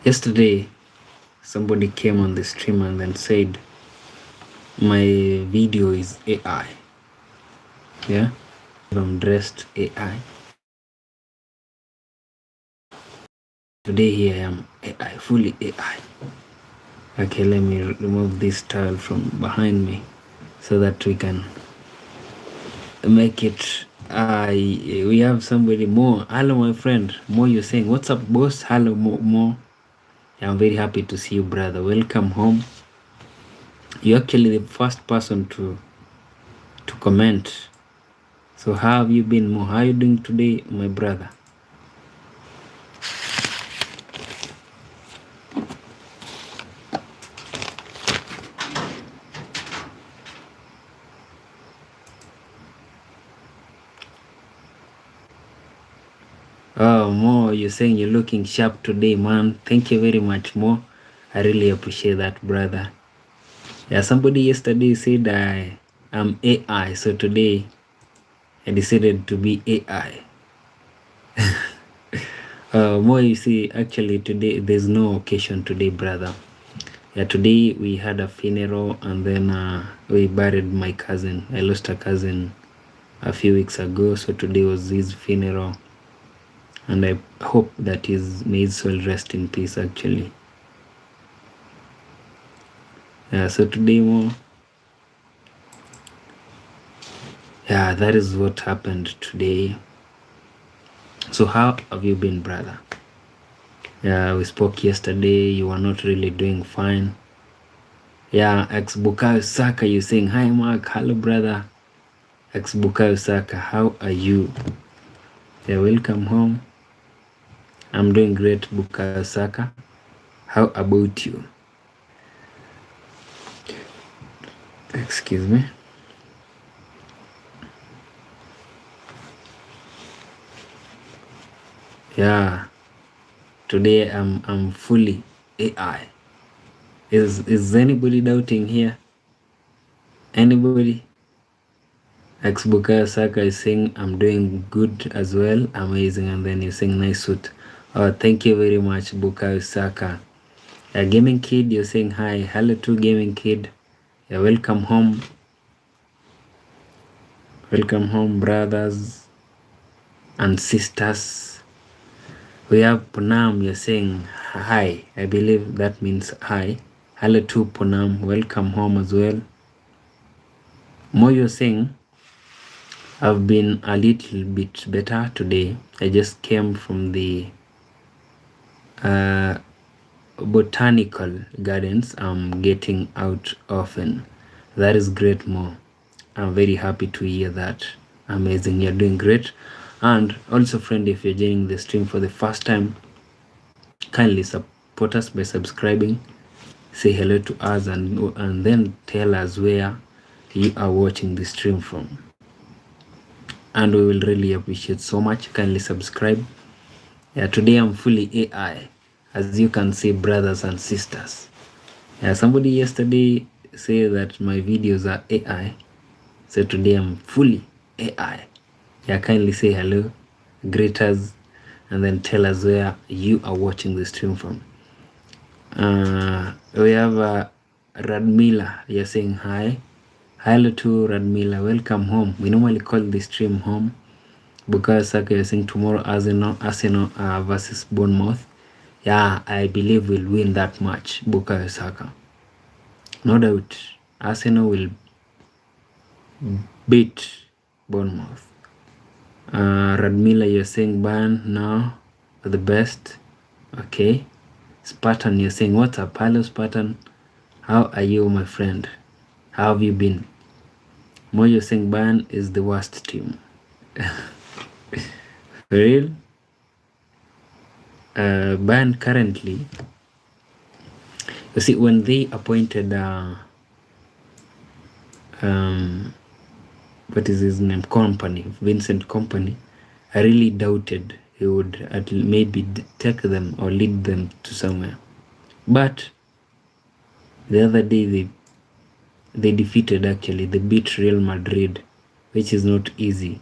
Yesterday, somebody came on the stream and then said, my video is AI. Yeah, I'm dressed AI. Today here I am AI, fully AI. Okay, let me remove this towel from behind me so that we can make it. We have somebody more. Hello, my friend. More, you're saying, what's up, boss? Hello, more. I'm very happy to see you, brother. Welcome home. You're actually the first person to comment. So how have you been, Mo? How are you doing today, my brother? Oh, Mo, you're saying you're looking sharp today, man. Thank you very much, Mo. I really appreciate that, brother. Yeah, somebody yesterday said I'm AI, so today I decided to be AI. Mo, you see, actually today there's no occasion today, brother. Yeah, today we had a funeral and then we buried my cousin. I lost a cousin a few weeks ago, so today was his funeral. And I hope that may his soul rest in peace, actually. So today, Mo, yeah, that is what happened today. So how have you been, brother? Yeah, we spoke yesterday. You were not really doing fine. Yeah, ex-Bukayo Saka, you saying, hi, Mark. Hello, brother. Ex-Bukayo Saka, how are you? Yeah, welcome home. I'm doing great, Bukayo Saka. How about you? Excuse me. Yeah, today I'm fully AI. Is anybody doubting here? Anybody? Ex-Bukayo Saka is saying I'm doing good as well, amazing, and then you're saying nice suit. Oh, thank you very much, Bukayo Saka. Gaming Kid, you're saying hi. Hello to Gaming Kid. Welcome home. Welcome home, brothers and sisters. We have Punam, you're saying hi. I believe that means hi. Hello to Punam. Welcome home as well. Mo, you're saying I've been a little bit better today. I just came from the botanical gardens. I'm getting out often. That is great, Mo. I'm very happy to hear that. Amazing, you're doing great. And also, friend, if you're joining the stream for the first time, kindly support us by subscribing, say hello to us, and then tell us where you are watching the stream from, and we will really appreciate so much. Kindly subscribe. Yeah, today I'm fully AI, as you can see, brothers and sisters. Yeah, somebody yesterday said that my videos are AI, so today I'm fully AI. Yeah, kindly say hello, greet us, and then tell us where you are watching the stream from. We have Radmila. You're saying hi. Hello to Radmila. Welcome home. We normally call the stream home because Saka is saying tomorrow Arsenal versus Bournemouth. Yeah, I believe we'll win that match, Bukayo Saka. No doubt, Arsenal will beat Bournemouth. Radmila, you're saying Bayern now the best. Okay. Spartan, you're saying what's up? Hello, Spartan. How are you, my friend? How have you been? Mo, you're saying Bayern is the worst team. For real? Bayern currently, you see, when they appointed what is his name, Vincent Company, I really doubted he would maybe take them or lead them to somewhere. But the other day they defeated, actually they beat Real Madrid, which is not easy,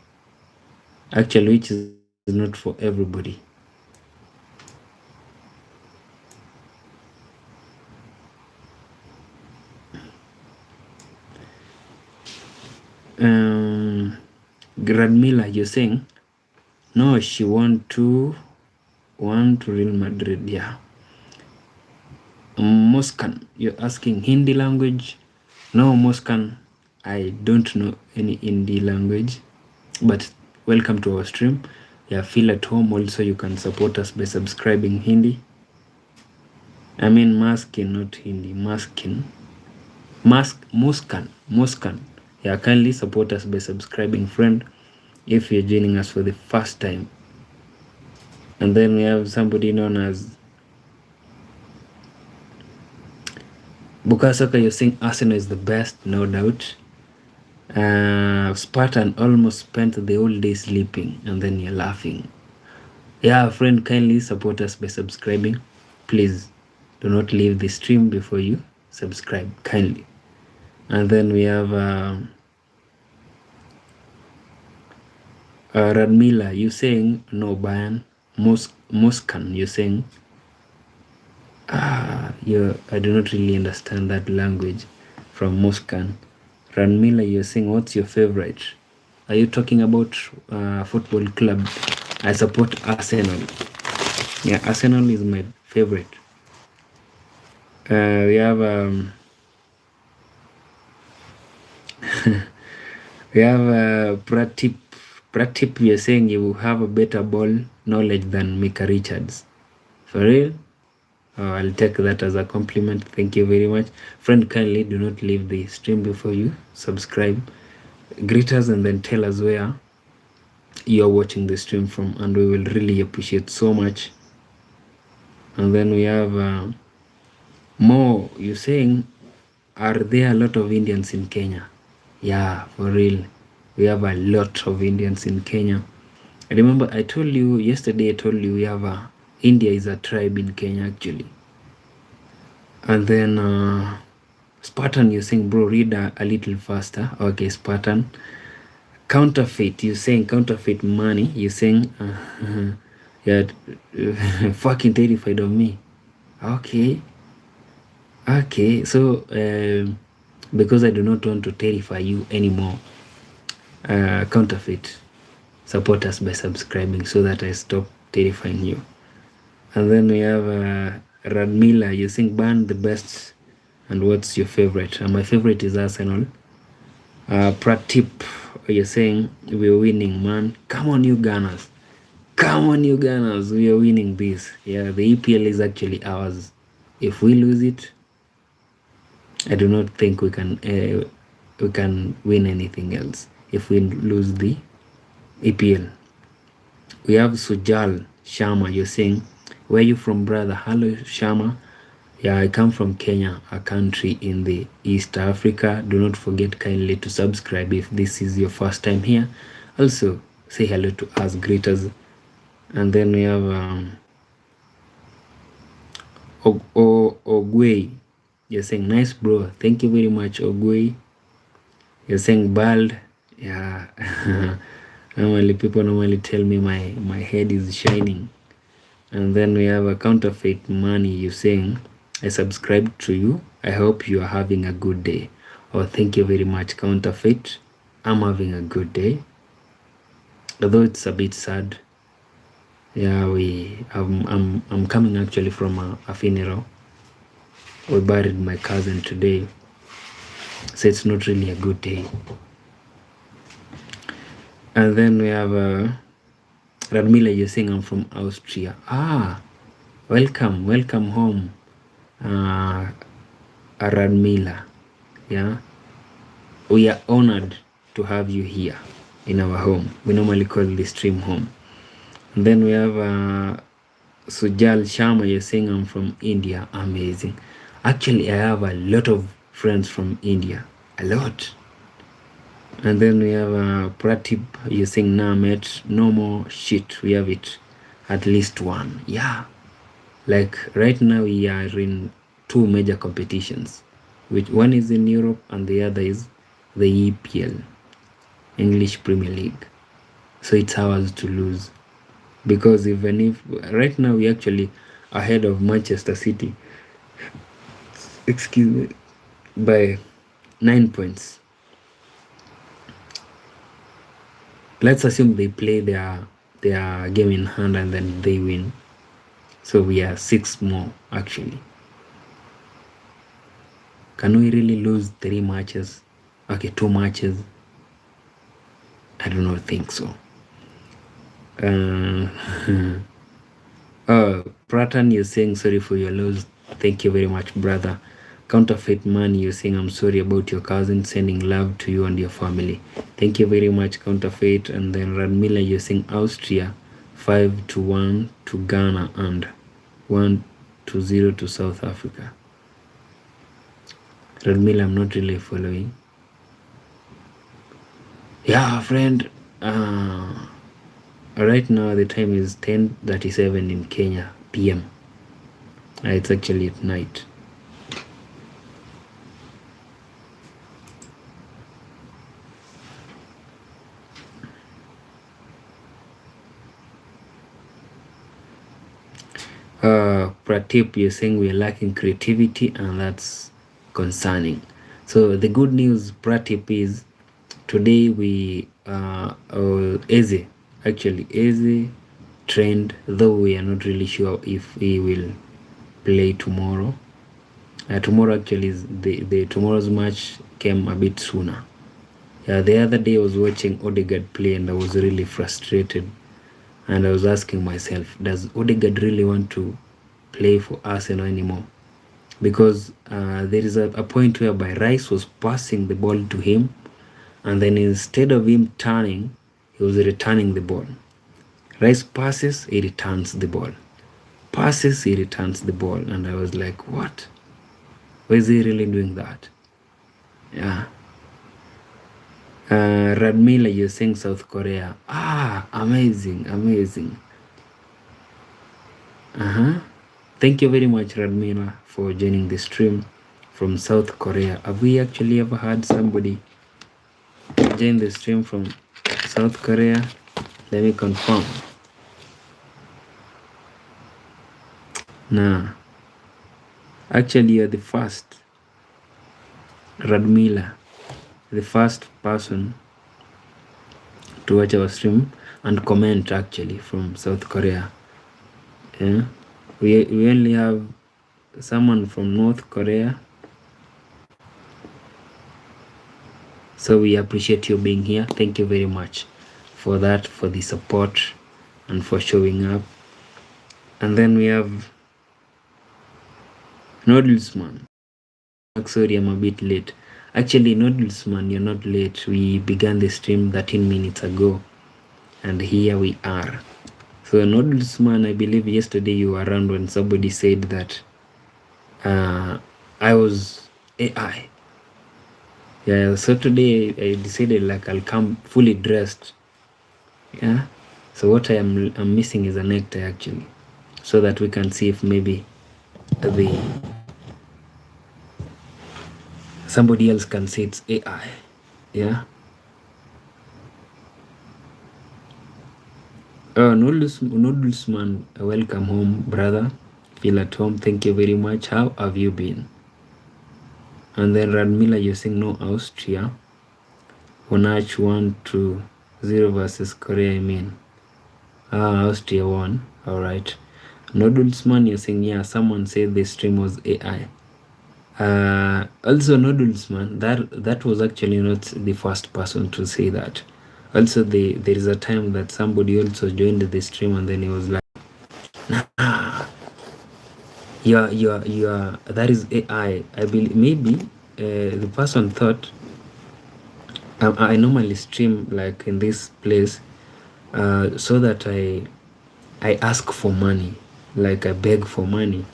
actually, which is not for everybody. Radmila, you're saying no, she want to Real Madrid. Yeah. Muskan, you're asking Hindi language. No, Muskan, I don't know any Hindi language, but welcome to our stream. Yeah, feel at home. Also, you can support us by subscribing Hindi. I mean Maskin, not Hindi. Maskin. Muskan. Yeah, kindly support us by subscribing, friend, if you're joining us for the first time. And then we have somebody known as Bukasaka. You're saying Arsenal is the best, no doubt. Spartan almost spent the whole day sleeping, and then you're laughing. Yeah, friend, kindly support us by subscribing. Please do not leave the stream before you subscribe, kindly. And then we have Radmila, you saying no Bayern. Muskan, you saying I do not really understand that language from Muskan. Radmila, you're saying what's your favorite? Are you talking about football club? I support Arsenal. Yeah, Arsenal is my favorite. We have we have Pratip. Pratip, you're saying you have a better ball knowledge than Mika Richards. For real? Oh, I'll take that as a compliment. Thank you very much. Friend, kindly do not leave the stream before you subscribe. Greet us and then tell us where you're watching the stream from, and we will really appreciate so much. And then we have Mo, you're saying, are there a lot of Indians in Kenya? Yeah, for real. We have a lot of Indians in Kenya. I remember I told you yesterday, we have India is a tribe in Kenya actually. And then Spartan, you're saying, bro, read a little faster. Okay, Spartan. Counterfeit, you're saying counterfeit money. You're saying you're fucking terrified of me. Okay. So because I do not want to terrify you anymore, counterfeit, support us by subscribing so that I stop terrifying you. And then we have Radmila, you think ban the best, and what's your favorite? My favorite is Arsenal. Pratip, you're saying we're winning, man. Come on, you Gunners. We are winning this. Yeah, the EPL is actually ours. If we lose it, I do not think we can win anything else if we lose the EPL. We have Sujal Sharma, you're saying, where are you from, brother? Hello, Sharma. Yeah, I come from Kenya, a country in the East Africa. Do not forget kindly to subscribe if this is your first time here. Also, say hello to us, greeters. And then we have Ogwe. You're saying, nice, bro. Thank you very much, Ogwe. You're saying bald. Yeah. People normally tell me my head is shining. And then we have a counterfeit money. You're saying, I subscribe to you. I hope you are having a good day. Oh, thank you very much, counterfeit. I'm having a good day. Although it's a bit sad. Yeah, I'm coming actually from a funeral. We buried my cousin today. So it's not really a good day. And then we have Radmila, you're saying I'm from Austria. Welcome home, Radmila. Yeah, we are honored to have you here in our home. We normally call the stream home. And then we have Sujal Sharma, you're saying I'm from India. Amazing. Actually, I have a lot of friends from India. A lot. And then we have Pratip, you're saying, nah, mate, no more shit. We have it. At least one. Yeah. Like right now we are in 2 major competitions. Which one is in Europe and the other is the EPL, English Premier League. So it's ours to lose. Because even if right now we actually ahead of Manchester City, excuse me, by 9 points. let's assume they play their game in hand and then they win. So we are 6 more actually. Can we really lose 3 matches? Okay, 2 matches. I do not think so. Pratan, you're saying sorry for your loss. Thank you very much, brother. Counterfeit man, you're saying I'm sorry about your cousin, sending love to you and your family. Thank you very much, Counterfeit. And then Radmila, you're saying Austria 5-1 to Ghana and 1-0 to South Africa. Radmila, I'm not really following. Yeah, friend. Right now the time is 10:37 in Kenya PM. It's actually at night. Pratip, you're saying we're lacking creativity, and that's concerning. So the good news, Pratip, is today we Eze trained, though we are not really sure if he will play tomorrow. Tomorrow actually is the tomorrow's match came a bit sooner. Yeah, the other day I was watching Odegaard play and I was really frustrated, and I was asking myself, does Odegaard really want to play for Arsenal anymore? Because there is a point whereby Rice was passing the ball to him, and then instead of him turning, he was returning the ball. Rice passes, he returns the ball. Passes, he returns the ball. And I was like, what? Why is he really doing that? Yeah. Radmila, you're saying South Korea. Amazing. Thank you very much, Radmila, for joining the stream from South Korea. Have we actually ever had somebody join the stream from South Korea? Let me confirm. Nah. Actually, you're the first. Radmila, the first person to watch our stream and comment actually from South Korea. Yeah. We only have someone from North Korea. So we appreciate you being here. Thank you very much for that, for the support and for showing up. And then we have Noodlesman. Sorry, I'm a bit late. Actually, Noodlesman, you're not late. We began the stream 13 minutes ago, and here we are. So Noodlesman, I believe yesterday you were around when somebody said that I was AI. Yeah, so today I decided like I'll come fully dressed. Yeah. So what I'm missing is a necktie actually, so that we can see if maybe somebody else can say it's AI. Yeah. Noodlesman, welcome home, brother. Feel at home. Thank you very much. How have you been? And then Radmila, you're saying no Austria. Onach 1-0 versus Korea, I mean. Austria won. Alright. Noodlesman, you're saying, yeah, someone said the stream was AI. Also, Noodlesman, that was actually not the first person to say that. Also, there is a time that somebody also joined the stream and then he was like, nah, you are that is AI. I believe maybe the person thought I normally stream like in this place so that I ask for money, like I beg for money,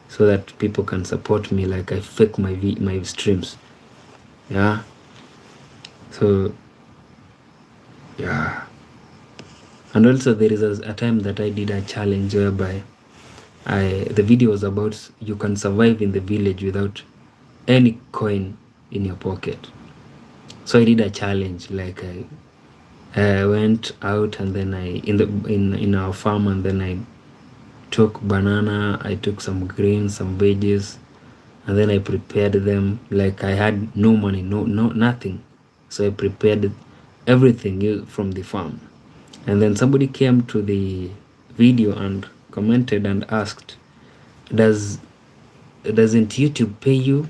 so that people can support me, like I fake my streams. Yeah. So yeah. And also there is a time that I did a challenge whereby the video was about you can survive in the village without any coin in your pocket. So I did a challenge, like I went out and then in our farm, and then I took banana, I took some greens, some veggies, and then I prepared them. Like I had no money, no nothing. So I prepared everything from the farm. And then somebody came to the video and commented and asked, doesn't YouTube pay you?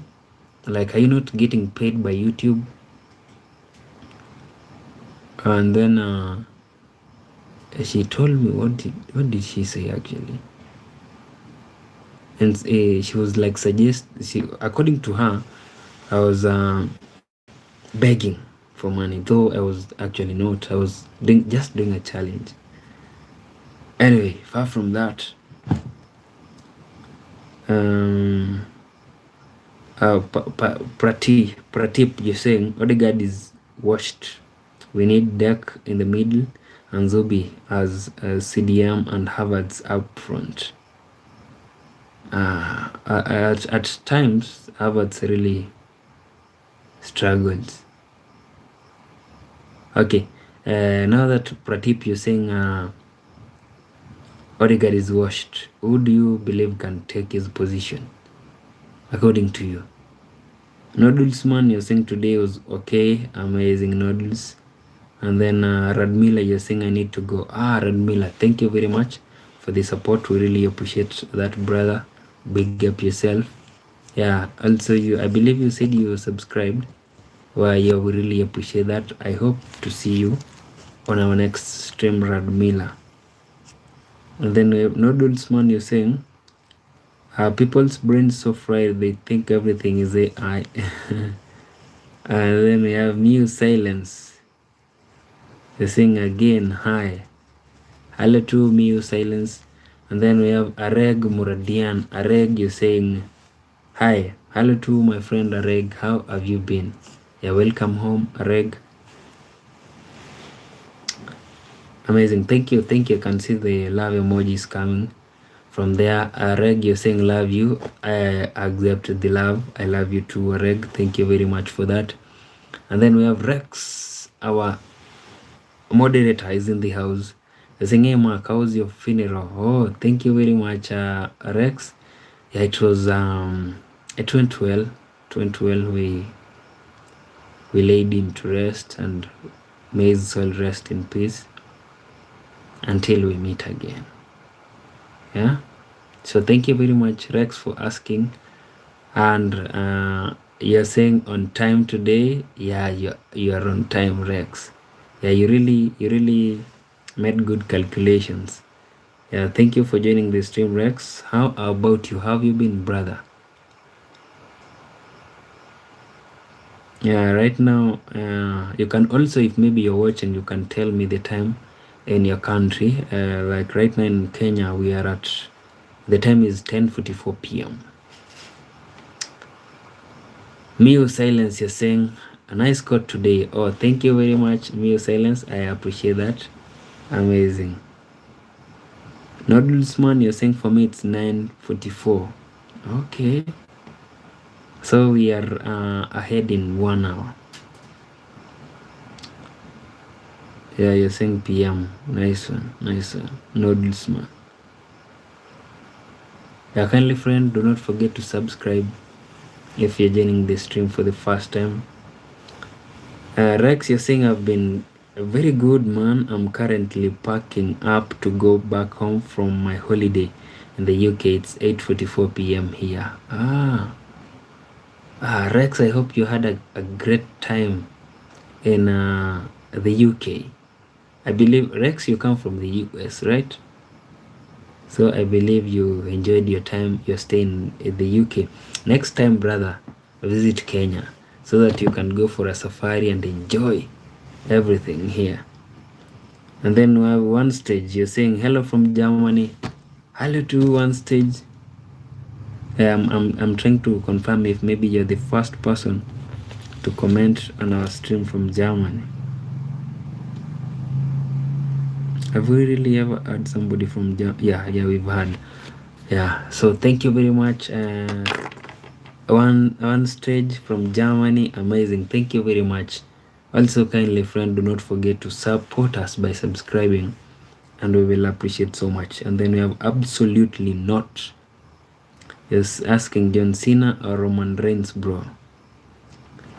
Like, are you not getting paid by YouTube? And then she told me, what did she say actually? And she was like, according to her, I was begging for money, though I was actually not. I was just doing a challenge. Anyway, far from that, Pratip, you're saying Odegaard is washed. We need Deck in the middle and Zubi as CDM and Havertz up front. At times, Havertz really struggles. Okay, now that Pratip, you're saying Odegaard is washed, who do you believe can take his position, according to you? Noodlesman, you're saying today was okay, amazing noodles. And then Radmila, you're saying I need to go. Radmila, thank you very much for the support. We really appreciate that, brother. Big up yourself. Yeah, also I believe you said you subscribed. Well, yeah, we really appreciate that. I hope to see you on our next stream, Radmila. And then Noodlesman, you're saying people's brains so fried they think everything is AI. And then we have Mute Silence. You're saying again, hi. Hello to Mute Silence. And then we have Areg Muradian. Areg, you're saying hi. Hello to my friend Areg. How have you been? Yeah, welcome home, Areg. Amazing. Thank you. I can see the love emojis coming from there. Reg, you're saying love you. I accept the love. I love you too, Reg. Thank you very much for that. And then we have Rex, our moderator, is in the house. You're saying, hey Mark, how's your funeral? Oh, thank you very much, Rex. Yeah, it went well. It went well. We laid him to rest, and may his soul rest in peace until we meet again. Yeah, so thank you very much, Rex, for asking. And you're saying on time today. Yeah, you are on time, Rex. Yeah, you really made good calculations. Yeah, thank you for joining the stream, Rex. How about you? How have you been, brother? Yeah, right now you can also, if maybe you're watching, you can tell me the time in your country. Like right now in Kenya, we are at, the time is 10:44 p.m. Mio Silence, you're saying a nice quote today. Oh, thank you very much, Mio Silence. I appreciate that. Amazing. Noodlesman, you're saying for me it's 9:44. Okay. So we are ahead in 1 hour. Yeah, you're saying PM. Nice one. Noodlesman. Yeah, kindly friend, do not forget to subscribe if you're joining the stream for the first time. Rex, you're saying I've been very good, man. I'm currently packing up to go back home from my holiday in the UK. It's 8:44 p.m. here. Rex, I hope you had a great time in the UK. I believe, Rex, you come from the US, right? So I believe you enjoyed your time, your stay in the UK. Next time, brother, visit Kenya so that you can go for a safari and enjoy everything here. And then we have One Stage. You're saying hello from Germany. Hello to One Stage. I'm trying to confirm if maybe you're the first person to comment on our stream from Germany. Have we really ever had somebody from Germany? Yeah, we've had. Yeah, so thank you very much. One Stage from Germany. Amazing. Thank you very much. Also, kindly friend, do not forget to support us by subscribing, and we will appreciate so much. And then we have Absolutely Not. Yes, asking John Cena or Roman Reigns, bro.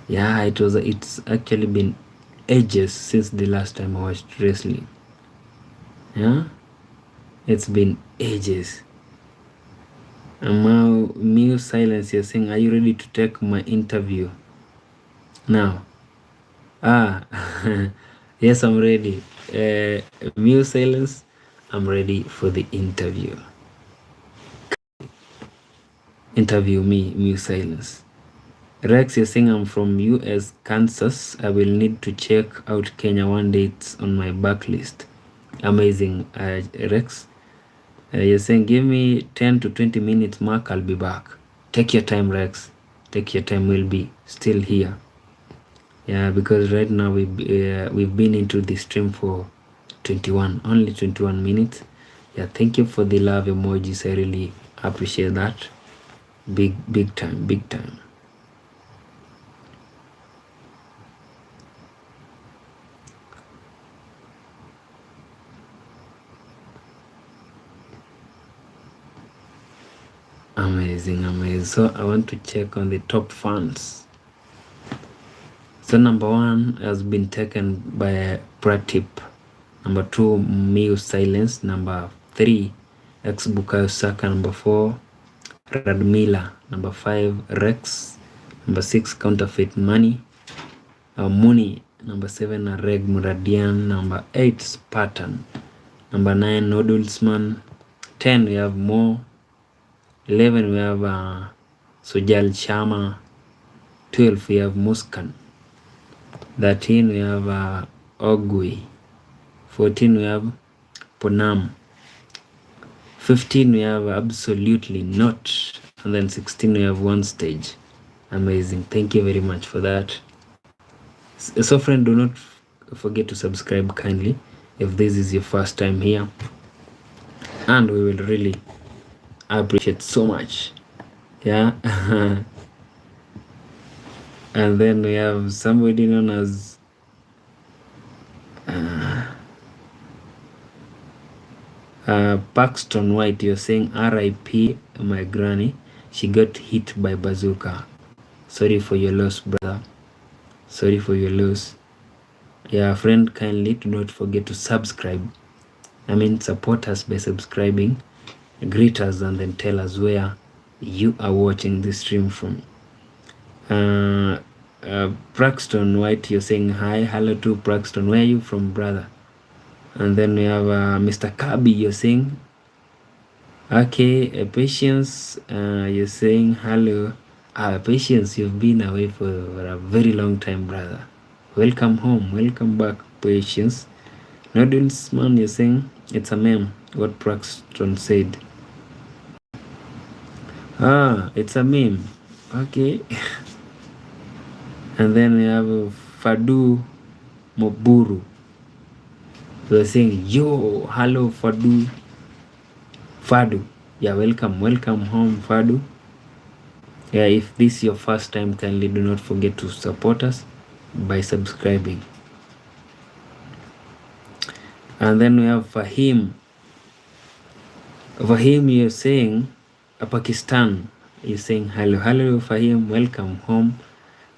Yeah, it's actually been ages since the last time I watched wrestling. Yeah, it's been ages. And now, Mute Silence, you're saying, are you ready to take my interview now? Yes, I'm ready. Mute Silence, I'm ready for the interview. Interview me, Mute Silence. Rex, you're saying I'm from US, Kansas. I will need to check out Kenya one day. It's on my backlist. Amazing, Rex. You're saying give me 10 to 20 minutes, Mark. I'll be back. Take your time, Rex. Take your time. We'll be still here. Yeah, because right now we've been into the stream for only 21 minutes. Yeah, thank you for the love emojis. I really appreciate that. Big time, big time. Amazing. So I want to check on the top fans. So number 1 has been taken by Pratip. Number 2, Mio Silence. Number 3, Ex Bukayo Saka. Number 4, Radmila. Number 5, Rex. Number 6, Counterfeit Money. Muni. Number 7, Reg Muradian. Number 8, Spartan. Number 9, Nodulsman. 10, we have Mo. 11, we have Sujal Chama. 12, we have Muskan. 13, we have Ogui. 14, we have Ponam. 15, we have Absolutely Not. And then 16, we have One Stage. Amazing. Thank you very much for that. So friend, do not forget to subscribe kindly if this is your first time here. And we will really appreciate so much. Yeah. And then we have somebody known as Paxton White. You're saying RIP my granny. She got hit by bazooka. Sorry for your loss, brother. Sorry for your loss. Yeah, friend, kindly do not forget to subscribe. Support us by subscribing, greet us, and then tell us where you are watching this stream from. Braxton White, you're saying hi. Hello to Braxton. Where are you from, brother? And then we have Mr. Kabi, you're saying okay. Patience, you're saying hello. Patience, you've been away for a very long time, brother. Welcome home. Welcome back, Patience. Noodles man, you're saying it's a meme. What Braxton said. It's a meme. Okay. And then we have Fadu Moburu. We're saying, yo, hello Fadu. Yeah, welcome home, Fadu. Yeah, if this is your first time, kindly do not forget to support us by subscribing. And then we have Fahim. Fahim, you're saying Pakistan. You're saying hello Fahim, welcome home,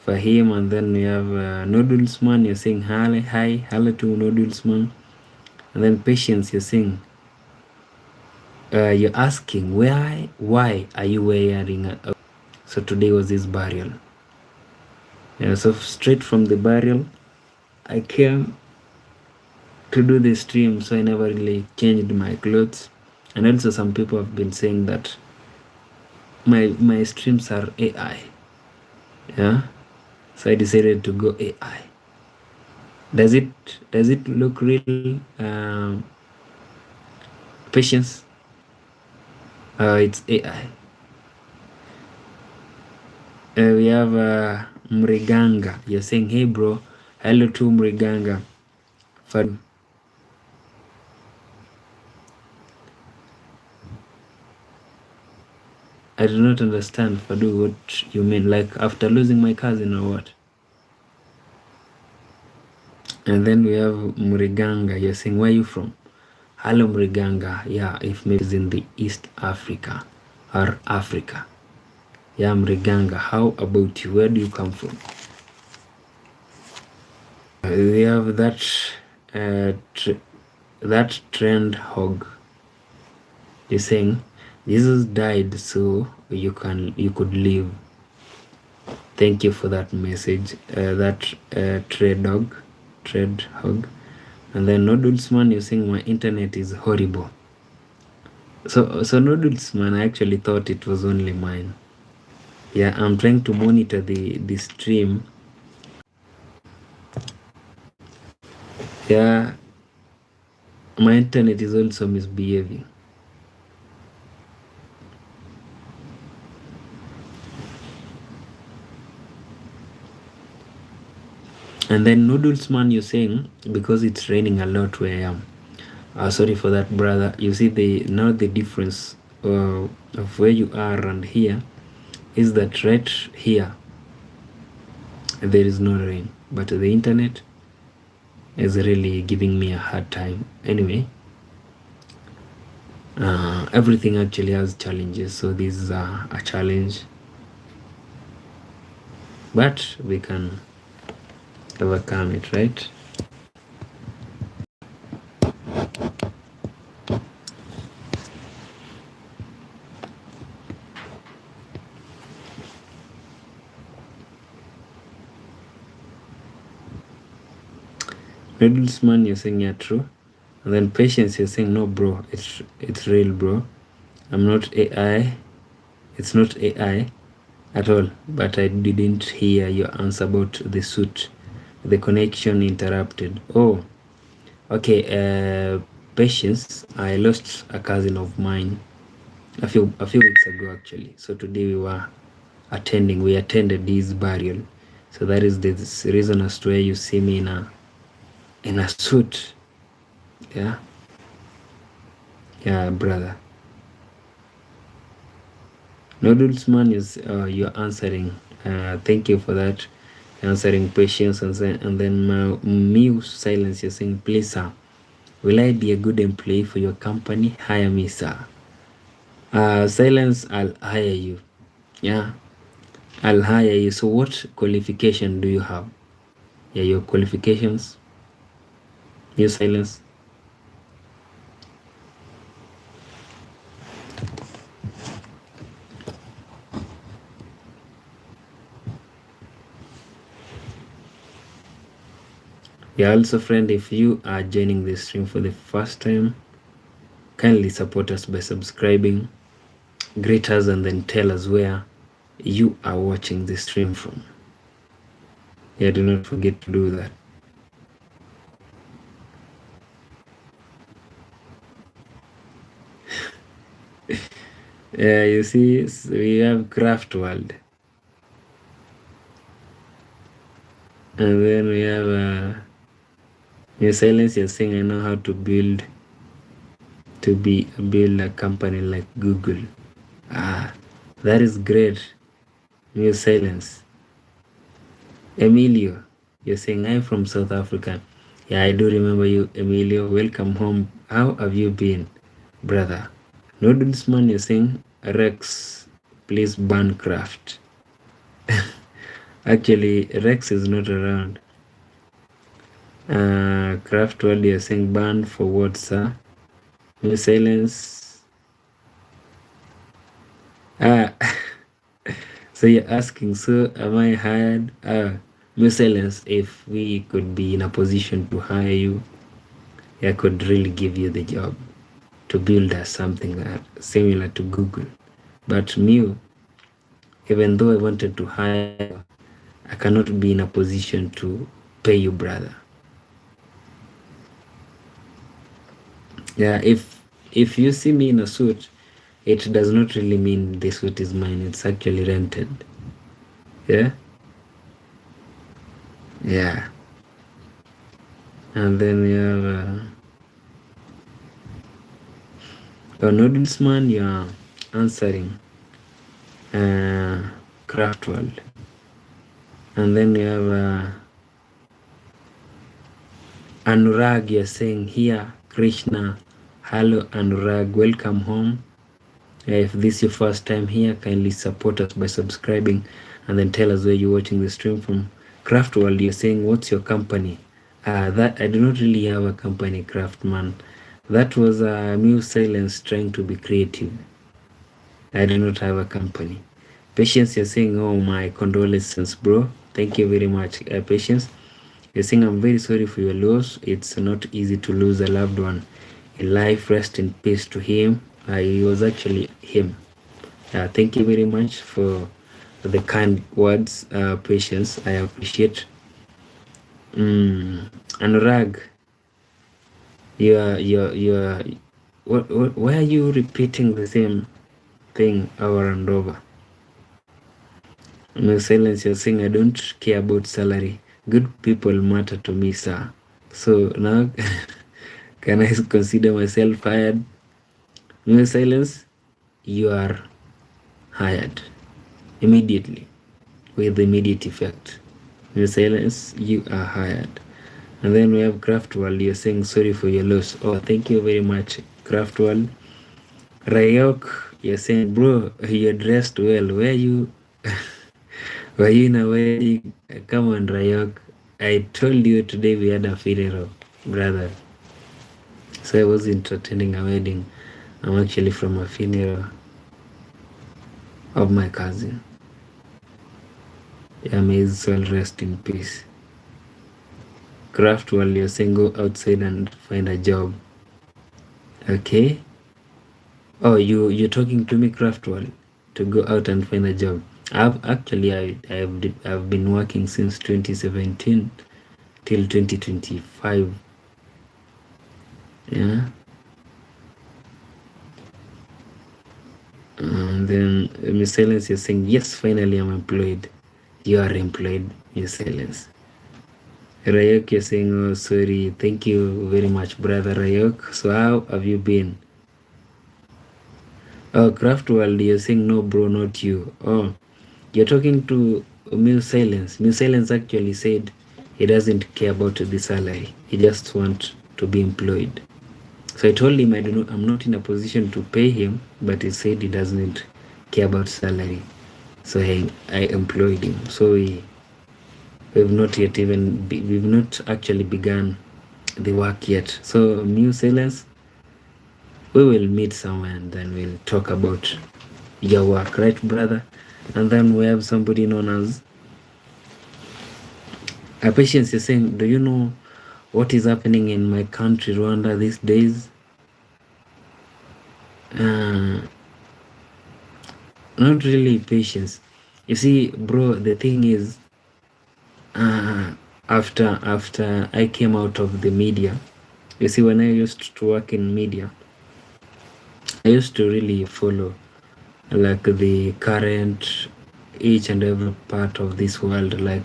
Fahim. And then we have Noodlesman. You're saying hi, hello to Noodlesman. And then Patience, you're saying you're asking why are you wearing a so today was his burial. Yeah, so straight from the burial I came to do the stream, so I never really changed my clothes. And also some people have been saying that my streams are AI. Yeah, so I decided to go AI. Does it look real? Patience? It's AI. We have Mriganga. You're saying, hey bro, hello to Mriganga. I do not understand, Fadu, what you mean. Like after losing my cousin or what? And then we have Muriganga. You're saying, where are you from? Hello, Muriganga. Yeah, if maybe it's in the East Africa or Africa. Yeah, Muriganga. How about you? Where do you come from? We have that that trend hog. You're saying Jesus died so you could live. Thank you for that message. That trade hog. And then Noodlesman, you're saying my internet is horrible. So Noodlesman, I actually thought it was only mine. Yeah, I'm trying to monitor the stream. Yeah, my internet is also misbehaving. And then Noodlesman, you're saying because it's raining a lot where I am. Sorry for that, brother. You see now the difference of where you are and here is that right here there is no rain, but the internet is really giving me a hard time. Anyway, everything actually has challenges, so this is a challenge, but we can overcome it, right? Noodlesman, you're saying yeah, true. And then Patience, you're saying no, bro, it's real, bro. I'm not AI. It's not AI at all. But I didn't hear your answer about the suit. The connection interrupted. Oh, okay. Patience, I lost a cousin of mine a few weeks ago actually. So today we attended his burial. So that is the reason as to where you see me in a suit. Yeah, brother. Noodlesman is you're answering. Thank you for that. Answering Patience, and then Muse Silence, you're saying, please sir, will I be a good employee for your company? Hire me, sir. Silence, I'll hire you. Yeah, I'll hire you. So what qualification do you have? Yeah, your qualifications. Muse Silence. Yeah, also friend, if you are joining this stream for the first time, kindly support us by subscribing, greet us, and then tell us where you are watching the stream from. Yeah, do not forget to do that. Yeah, you see, we have Craft World. And then we have your silence, you're saying I know how to build a company like Google. That is great. Your silence. Emilio, you're saying I'm from South Africa. Yeah, I do remember you, Emilio. Welcome home. How have you been, brother? Noodlesman, you're saying Rex, please ban Craft. Actually, Rex is not around. Craft World, you're saying ban for what, sir? No silence. So you're asking, so am I hired? No silence. If we could be in a position to hire you, I could really give you the job to build us something that similar to Google. But me, even though I wanted to hire you, I cannot be in a position to pay you, brother. Yeah, if you see me in a suit, it does not really mean the suit is mine. It's actually rented. Yeah. And then we have Noodlesman, you're answering Craft World. And then we have Anurag, you're saying here, Krishna. Hello Anurag, welcome home. If this is your first time here, kindly support us by subscribing and then tell us where you're watching the stream from. Craft World, you're saying what's your company? That I do not really have a company, Craftman. That was a Muse Silence trying to be creative. I do not have a company. Patience, you're saying, oh, my condolences, bro. Thank you very much, Patience. You're saying, I'm very sorry for your loss. It's not easy to lose a loved one in life. Rest in peace to him. He was actually him. Thank you very much for the kind words, Patience. I appreciate. Anurag, you're, why are you repeating the same thing over and over? No silence, you're saying I don't care about salary. Good people matter to me, sir. So now, can I consider myself fired? No silence, you are hired immediately with immediate effect. No silence, you are hired. And then we have Craftworld. You're saying sorry for your loss. Oh, thank you very much, Craftworld. Rayok, you're saying, bro, you're dressed well. Where you? Were you in a wedding? Come on, Rayok. I told you today we had a funeral, brother. So I wasn't attending a wedding. I'm actually from a funeral of my cousin. Yeah, may his soul rest in peace. Craft while you're saying go outside and find a job. Okay. Oh, you're talking to me, Craftwell, to go out and find a job. I've been working since 2017 till 2025. Yeah. And then Miss Silence is saying, yes, finally I'm employed. You are employed, Miss Silence. Rayok, you're saying, oh, sorry. Thank you very much, brother Rayok. So how have you been? Oh, Craftworld, you're saying, no, bro, not you. Oh, you're talking to Miss Silence. Miss Silence actually said he doesn't care about the salary. He just wants to be employed. So I told him I'm not in a position to pay him, but he said he doesn't care about salary. So I employed him. So we've not actually begun the work yet. So New Silence, we will meet somewhere and then we'll talk about your work, right, brother? And then we have somebody known as a Patience is saying, do you know what is happening in my country, Rwanda, these days? Not really Patience. You see, bro, the thing is, after I came out of the media, you see, when I used to work in media, I used to really follow like the current each and every part of this world. Like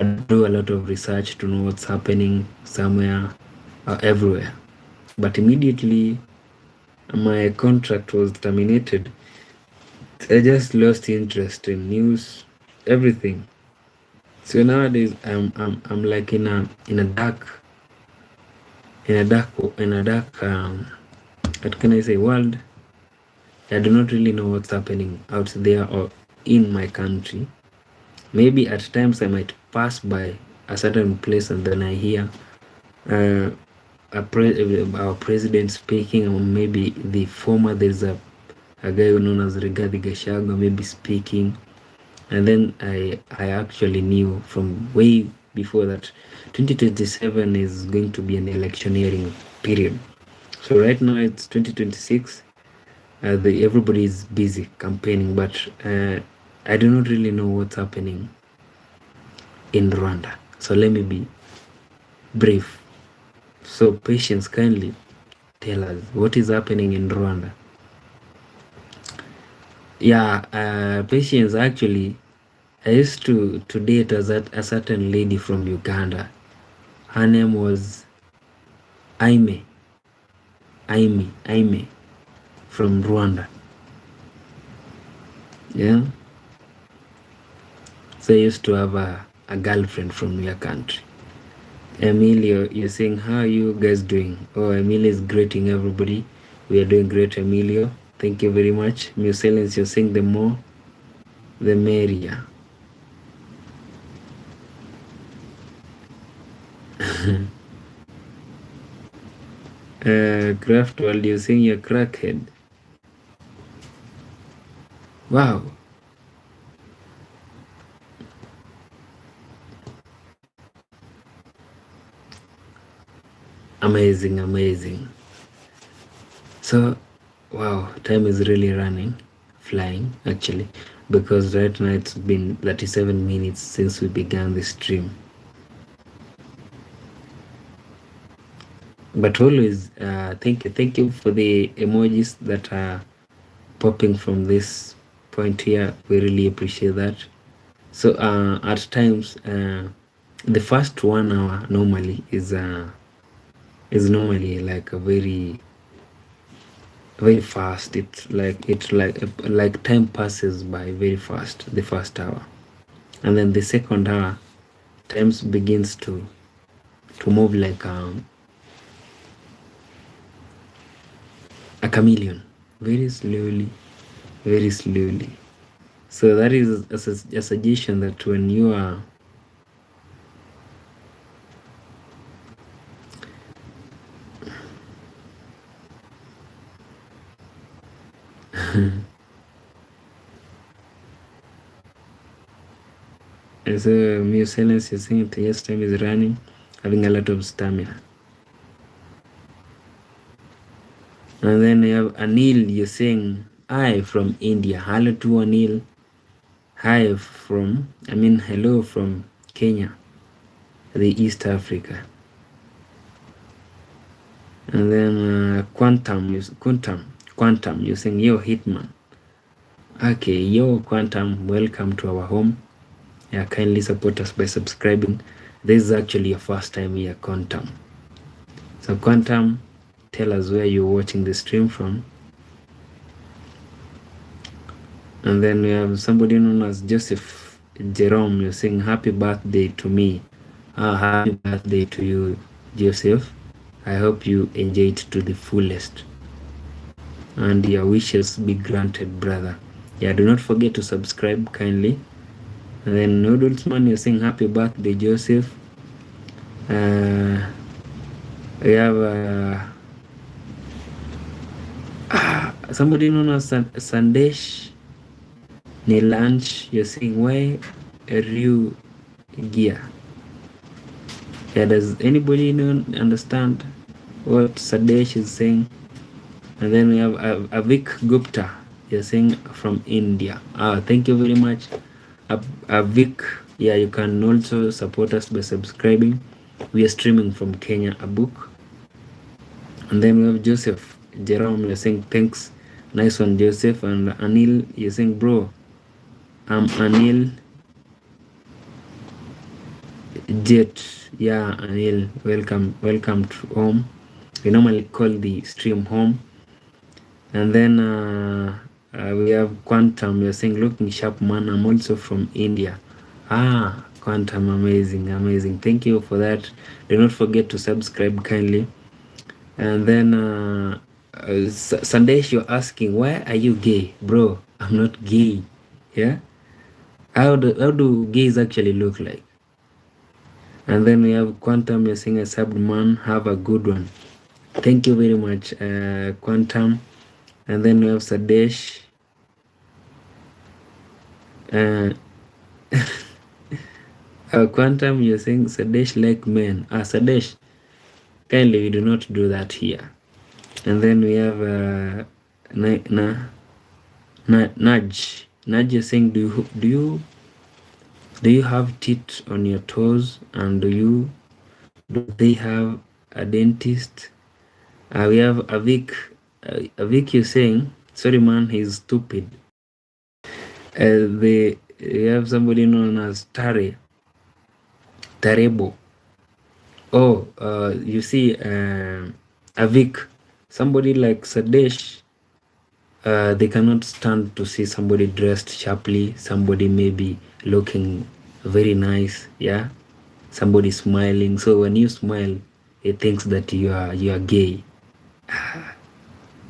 I do a lot of research to know what's happening somewhere or everywhere. But immediately my contract was terminated, I just lost interest in news, everything. So nowadays I'm like in a dark what can I say, world. I do not really know what's happening out there or in my country. Maybe at times I might pass by a certain place and then I hear our president speaking, or maybe there's a guy known as Rigathi Gachagua maybe speaking, and then I actually knew from way before that 2027 is going to be an electioneering period. So right now it's 2026. Everybody is busy campaigning, but I do not really know what's happening in Rwanda. So let me be brief. So Patience, kindly tell us what is happening in Rwanda. Yeah, Patience, actually, I used to date a certain lady from Uganda. Her name was Aime from Rwanda. Yeah. So I used to have a girlfriend from your country. Emilio, you're saying, how are you guys doing? Oh, Emilio is greeting everybody. We are doing great, Emilio. Thank you very much. Musilence, you're saying the more, the merrier. Craft world, you're saying you're crackhead. Wow. Amazing. So, wow, time is really flying actually, because right now it's been 37 minutes since we began the stream. But always, thank you for the emojis that are popping from this point here. We really appreciate that. So, at times, the first 1 hour normally is normally like a very fast. It's like time passes by very fast, the first hour, and then the second hour times begins to move like a chameleon, very slowly. So that is a suggestion that when you are so Mio Silence is saying yes, time is running, having a lot of stamina. And then you have Anil, you're saying hi from India. Hello to Anil. Hi hello from Kenya, the East Africa. And then Quantum, you're saying yo Hitman. Okay, yo Quantum, welcome to our home. Yeah, kindly support us by subscribing. This is actually your first time here, Quantum. So Quantum, tell us where you're watching the stream from. And then we have somebody known as Joseph Jerome. You're saying happy birthday to me. Happy birthday to you, Joseph. I hope you enjoy it to the fullest, and your wishes be granted, brother. Yeah, do not forget to subscribe kindly. And then Noodlesman, you're saying happy birthday, Joseph. We have somebody known as Sandesh Nilanch. You're saying why Ryu Gear. Yeah, does anybody understand what Sadesh is saying? And then we have Avik Gupta. You're saying from India. Thank you very much, Avik. Yeah, you can also support us by subscribing. We are streaming from Kenya, a book. And then we have Joseph Jerome. You're saying thanks. Nice one, Joseph. And Anil, you're saying bro, I'm Anil Jet. Yeah, Anil, welcome to home. We normally call the stream home. And then we have Quantum. You're saying looking sharp, man. I'm also from India. Quantum, amazing. Thank you for that. Do not forget to subscribe kindly. And then Sandesh, you're asking, why are you gay? Bro, I'm not gay. Yeah? How do gays actually look like? And then we have Quantum. You're saying a subbed man. Have a good one. Thank you very much, Quantum. And then we have Sadesh. Quantum, you're saying Sadesh like men. Sadesh, kindly we do not do that here. And then we have Nudge. Nudge is saying, do you have teeth on your toes, and do they have a dentist? We have Avik. Avik, you're saying, sorry man, he's stupid. We have somebody known as Tarebo. You see, Avik, somebody like Sadesh, they cannot stand to see somebody dressed sharply, somebody maybe looking very nice, yeah, somebody smiling. So when you smile, he thinks that you are gay.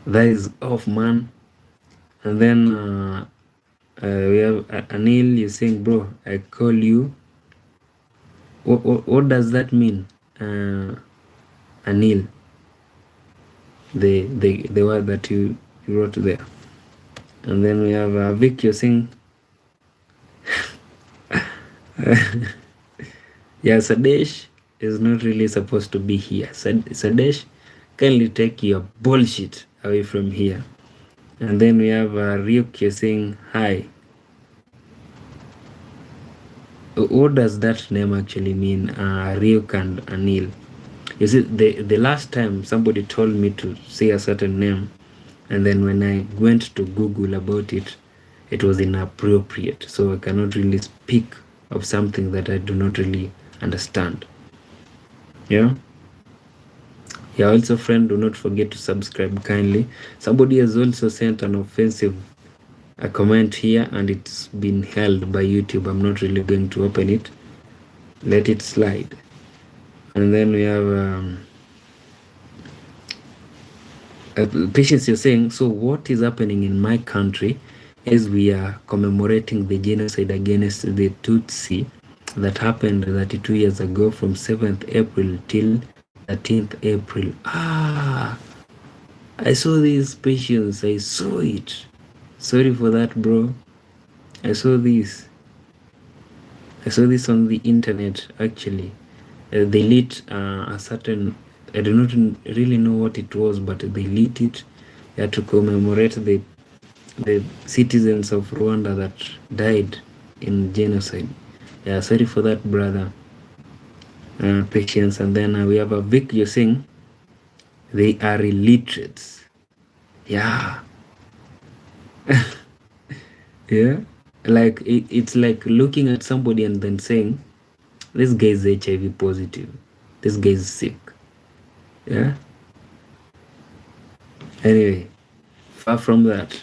That is off, man. And then we have Anil. You're saying, bro, I call you. What does that mean? Anil, the word that you wrote there. And then we have Vic, you're saying yeah, Sadesh is not really supposed to be here. Sadesh, kindly take your bullshit away from here. And then we have Ryuk, you're saying hi. What does that name actually mean? Ryuk and Anil. You see, the last time somebody told me to say a certain name, and then when I went to Google about it, it was inappropriate. So I cannot really speak of something that I do not really understand. Yeah. Yeah, also friend, do not forget to subscribe kindly. Somebody has also sent an offensive a comment here, and it's been held by YouTube. I'm not really going to open it. Let it slide. And then we have Patience, you're saying, so what is happening in my country is we are commemorating the genocide against the Tutsi that happened 32 years ago from 7th April till 13th April. I saw this, Patience. I saw it. Sorry for that, bro. I saw this. I saw this on the internet, actually. They lit a certain, I do not really know what it was, but they lit it to commemorate the citizens of Rwanda that died in genocide. Yeah, sorry for that, brother. Patience. And then we have a Vic, you're saying they are illiterates. Yeah. Yeah. Like it's like looking at somebody and then saying, this guy is HIV positive. This guy is sick. Yeah. Anyway, far from that.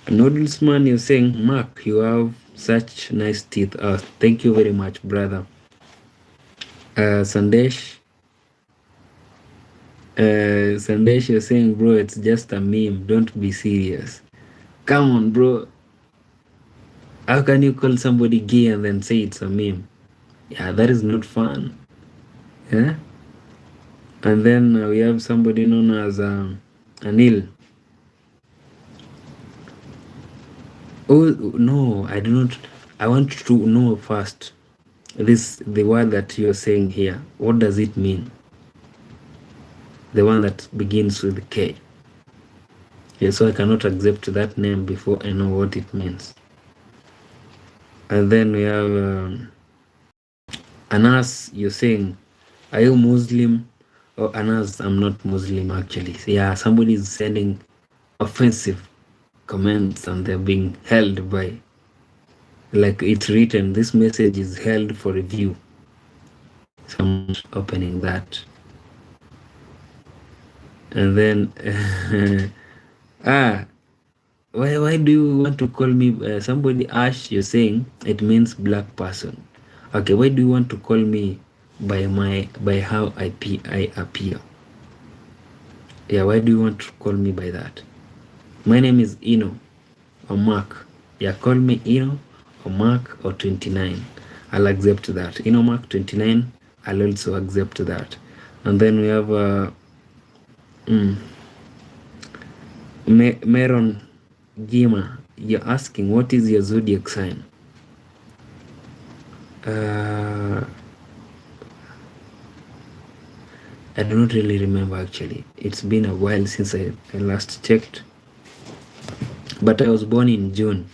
Noodlesman, you're saying, Mark, you have such nice teeth. Thank you very much, brother. Sandesh, you're saying, bro, it's just a meme. Don't be serious. Come on, bro. How can you call somebody gay and then say it's a meme? Yeah, that is not fun. Yeah. And then we have somebody known as Anil. Oh no, I do not. I want to know first. The word that you're saying here. What does it mean? The one that begins with K. Yeah, so I cannot accept that name before I know what it means. And then we have Anas, you're saying, are you Muslim? Oh, Anas, I'm not Muslim actually. So, yeah, somebody is sending offensive comments and they're being held by, like it's written, this message is held for review. So I'm not opening that. And then why do you want to call me somebody? Ash, you're saying it means black person. Okay, why do you want to call me by how I appear? Yeah, why do you want to call me by that? My name is Ino or Mark. Yeah, call me Ino or Mark or 29. I'll accept that. Ino Mark 29, I'll also accept that. And then we have Meron Gima. You're asking, what is your zodiac sign? I do not really remember actually. It's been a while since I last checked. But I was born in June.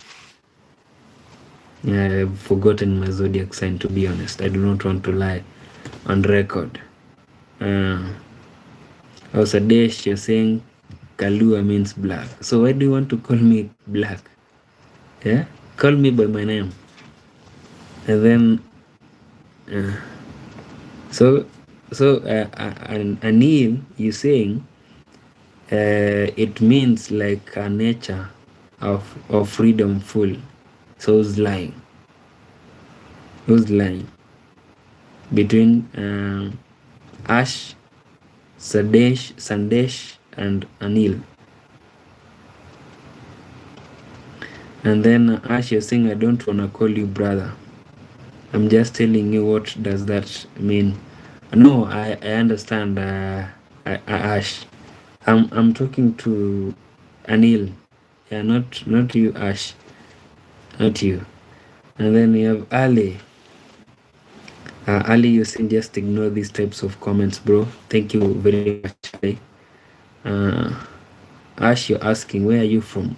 Yeah, I've forgotten my zodiac sign, to be honest. I do not want to lie on record. Sadesh, you're saying Kalua means black. So why do you want to call me black? Yeah? Call me by my name. And then Anil, you're saying it means like a nature of freedom full. So who's lying? Who's lying? Between Ash, Sandesh and Anil. And then Ash, you're saying I don't want to call you brother. I'm just telling you what does that mean No, I understand. Ash. I'm talking to Anil. Yeah, not you, Ash. Not you. And then we have Ali. Ali, you saying just ignore these types of comments, bro. Thank you very much, Ali. Uh, Ash, you're asking, where are you from?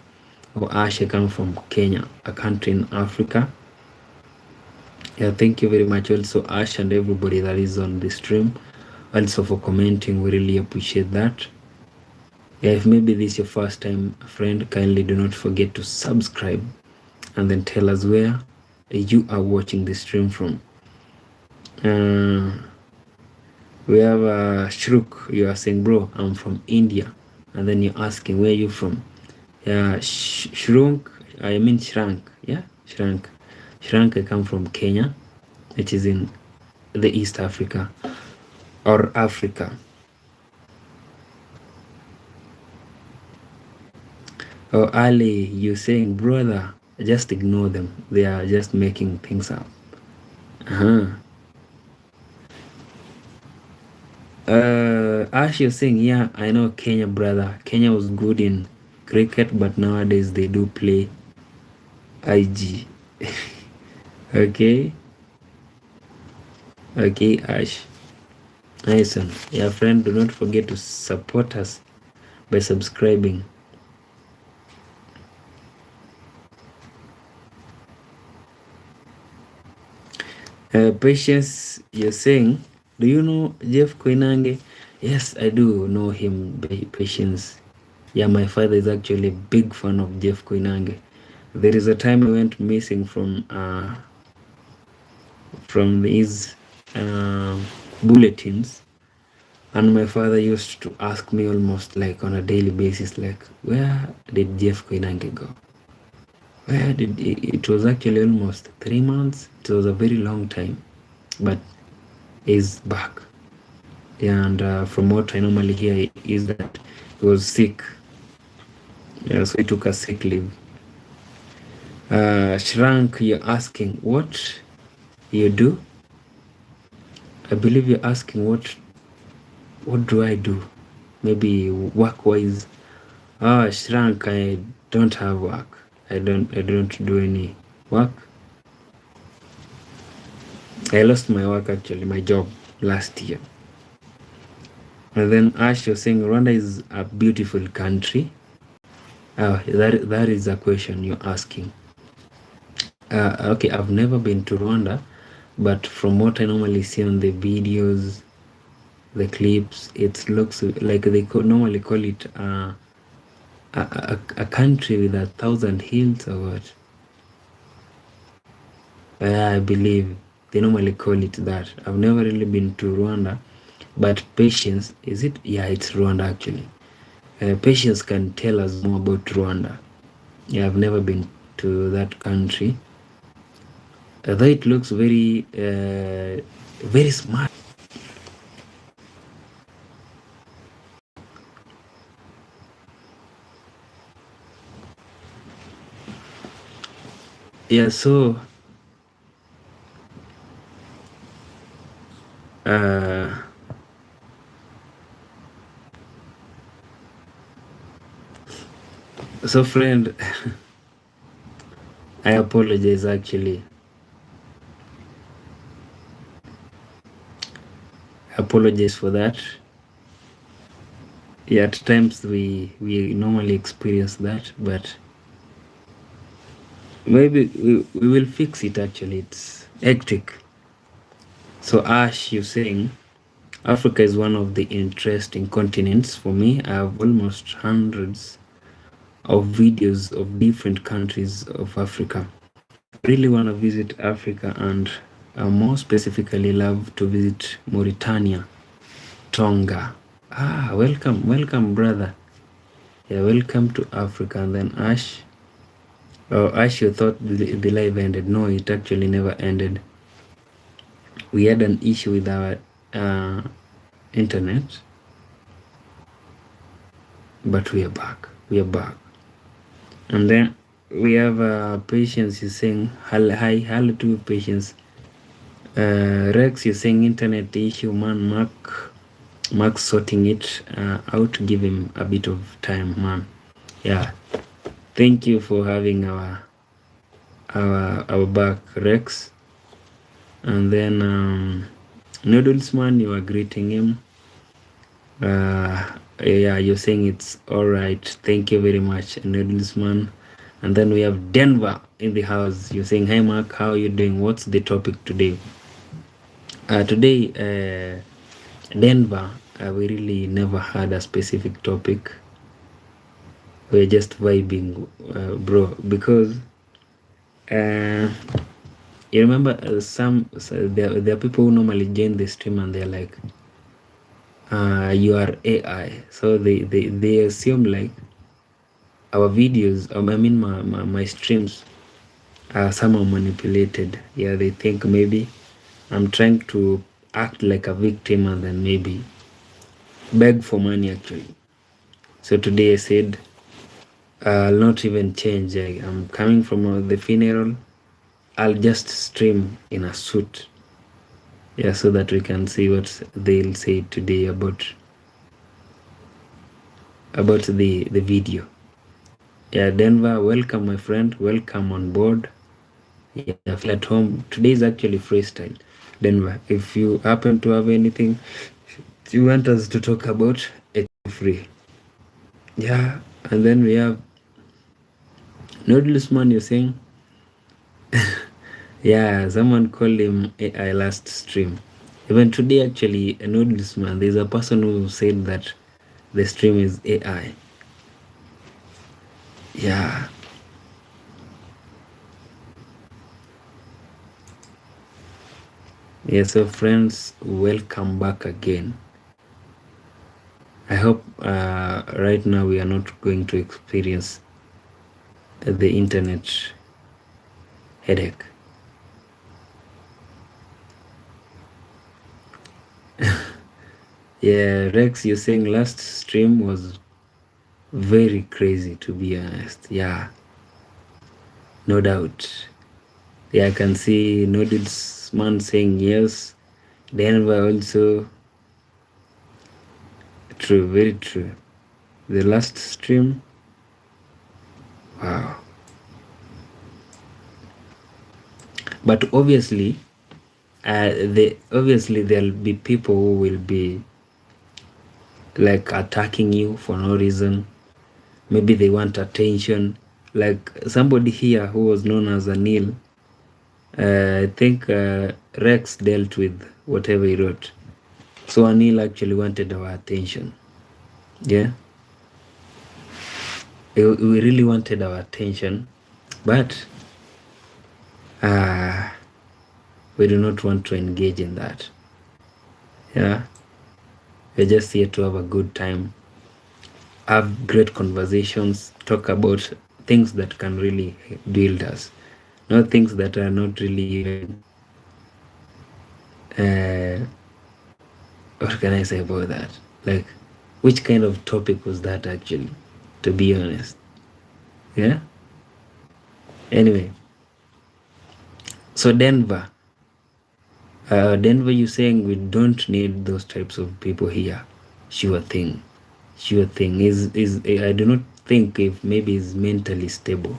Oh, Ash, I come from Kenya, a country in Africa. Yeah, thank you very much also, Ash, and everybody that is on the stream. Also for commenting, we really appreciate that. Yeah, if maybe this is your first time, friend, kindly do not forget to subscribe and then tell us where you are watching the stream from. We have Shruk. You are saying, bro, I'm from India. And then you're asking, where are you from? Yeah, Shrunk. I mean Shrank. Yeah, Shrank. Shrank, I come from Kenya, which is in the East Africa or Africa. Oh, Ali, you saying, brother, just ignore them. They are just making things up. Ash, you're saying, yeah, I know Kenya, brother. Kenya was good in cricket, but nowadays they do play IG. Okay. Okay, Ash. Nice one. Yeah, friend, do not forget to support us by subscribing. Patience, you're saying, do you know Jeff Koinange? Yes, I do know him, Patience. Yeah, my father is actually a big fan of Jeff Koinange. There is a time I went missing from his bulletins, and my father used to ask me almost like on a daily basis, like, where did Jeff Koinange go? Where did it was actually almost 3 months. It was a very long time, but he's back. And from what I normally hear is that he was sick. Yeah, so he took a sick leave. Shrank, you're asking what you do? I believe you're asking what do I do? Maybe work-wise. Shrank, I don't have work. I don't do any work. I lost my work actually, my job last year. And then Ash, you're saying Rwanda is a beautiful country. That is a question you're asking. Okay, I've never been to Rwanda, but from what I normally see on the videos, the clips, it looks like they normally call it a country with 1,000 hills or what. I believe they normally call it that. I've never really been to Rwanda, but Patience, is it? Yeah, it's Rwanda actually. Patience can tell us more about Rwanda. Yeah, I've never been to that country. Although it looks very, very smart. Yeah, so so friend, I apologize actually. I apologize for that. Yeah, at times we normally experience that, but maybe we will fix it actually. It's hectic. So Ash, you're saying Africa is one of the interesting continents for me. I have almost hundreds of videos of different countries of Africa. I really want to visit Africa, and more specifically love to visit Mauritania, Tonga. Welcome brother. Yeah, welcome to Africa. And then Ash, Ash, you thought the live ended. No, it actually never ended. We had an issue with our internet, but we are back. And then we have Patience is saying, hi, hello to Patience. Rex, you're saying internet issue, man. Mark's sorting it out. Give him a bit of time, man. Yeah. Thank you for having our back, Rex. And then Noodles, man, you are greeting him. Yeah, you're saying it's all right. Thank you very much, Noodles, man. And then we have Denver in the house. You're saying, hey, Mark, how are you doing? What's the topic today? Today, Denver, we really never had a specific topic. We're just vibing, bro, because you remember there are people who normally join the stream and they're like, you are AI. So they assume like our videos, I mean my streams are somehow manipulated. Yeah, they think maybe I'm trying to act like a victim and then maybe beg for money actually. So today I said I'll not even change. I'm coming from the funeral. I'll just stream in a suit. Yeah, so that we can see what they'll say today about the video. Yeah, Denver, welcome my friend. Welcome on board. Yeah, feel at home. Today is actually freestyle. Denver, if you happen to have anything you want us to talk about, it's free. Yeah, and then we have Noodles Man, you're saying? Yeah, someone called him AI last stream. Even today, actually, a Noodles Man, there's a person who said that the stream is AI. Yeah. Yeah, so friends, welcome back again. I hope right now we are not going to experience the internet headache. Yeah, Rex, you're saying last stream was very crazy, to be honest. Yeah, no doubt. Yeah, I can see Noodles Man saying yes. Denver also. True, very true. The last stream, wow. But obviously, obviously there'll be people who will be like attacking you for no reason. Maybe they want attention. Like somebody here who was known as Anil. I think Rex dealt with whatever he wrote. So Anil actually wanted our attention. Yeah. We really wanted our attention. But we do not want to engage in that. Yeah. We're just here to have a good time, have great conversations, talk about things that can really build us, not things that are not really even, what can I say about that? Like, which kind of topic was that actually, to be honest? Yeah. Anyway, so Denver, you're saying we don't need those types of people here. Sure thing. Is I do not think if maybe he's mentally stable.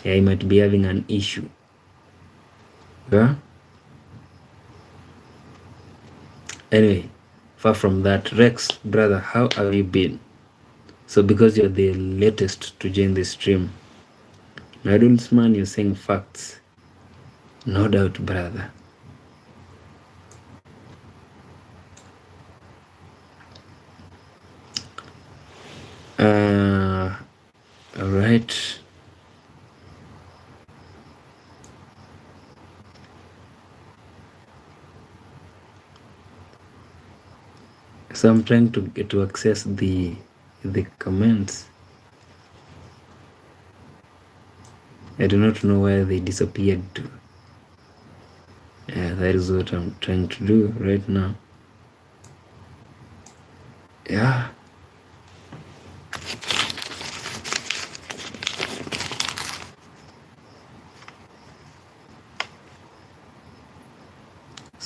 Yeah, he might be having an issue. Yeah. Anyway, far from that, Rex, brother, how have you been? So because you're the latest to join the stream, Nadul's man, you're saying facts. No doubt, brother. All right. So I'm trying to get to access the comments. I do not know where they disappeared to. Yeah, that is what I'm trying to do right now. Yeah.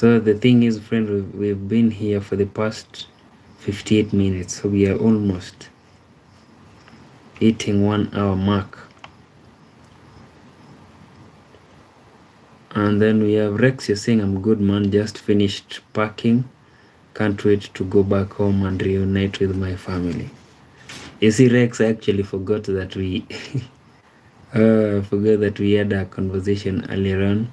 So the thing is, friend, we've been here for the past 58 minutes, so we are almost hitting 1 hour mark. And then we have Rex, you're saying, I'm good, man, just finished packing, can't wait to go back home and reunite with my family. You see, Rex, I actually forgot that we had a conversation earlier on.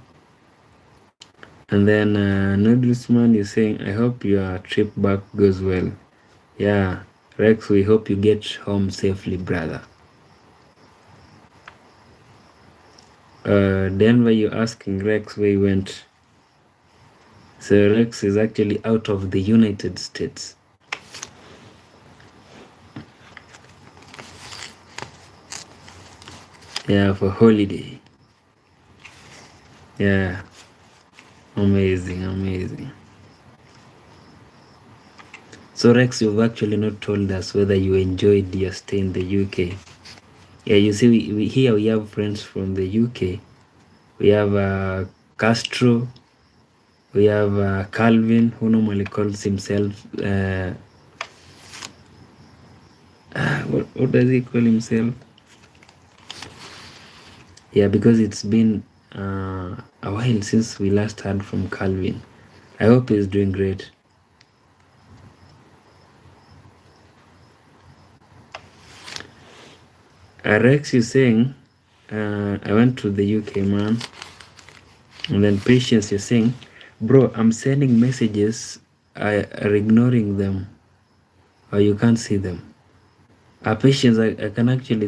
And then Noodlesman is saying, I hope your trip back goes well. Yeah, Rex, we hope you get home safely, brother. Denver, you're asking Rex where he went. So Rex is actually out of the United States. Yeah, for holiday. Yeah. Amazing, amazing. So Rex, you've actually not told us whether you enjoyed your stay in the UK. Yeah, you see, here we have friends from the UK. We have Castro. We have Calvin, who normally calls himself... what does he call himself? Yeah, because it's been a while since we last heard from Calvin. I hope he's doing great. Rex is saying, I went to the UK, man. And then Patience is saying, bro, I'm sending messages, I are ignoring them, or you can't see them. Patience, I can actually,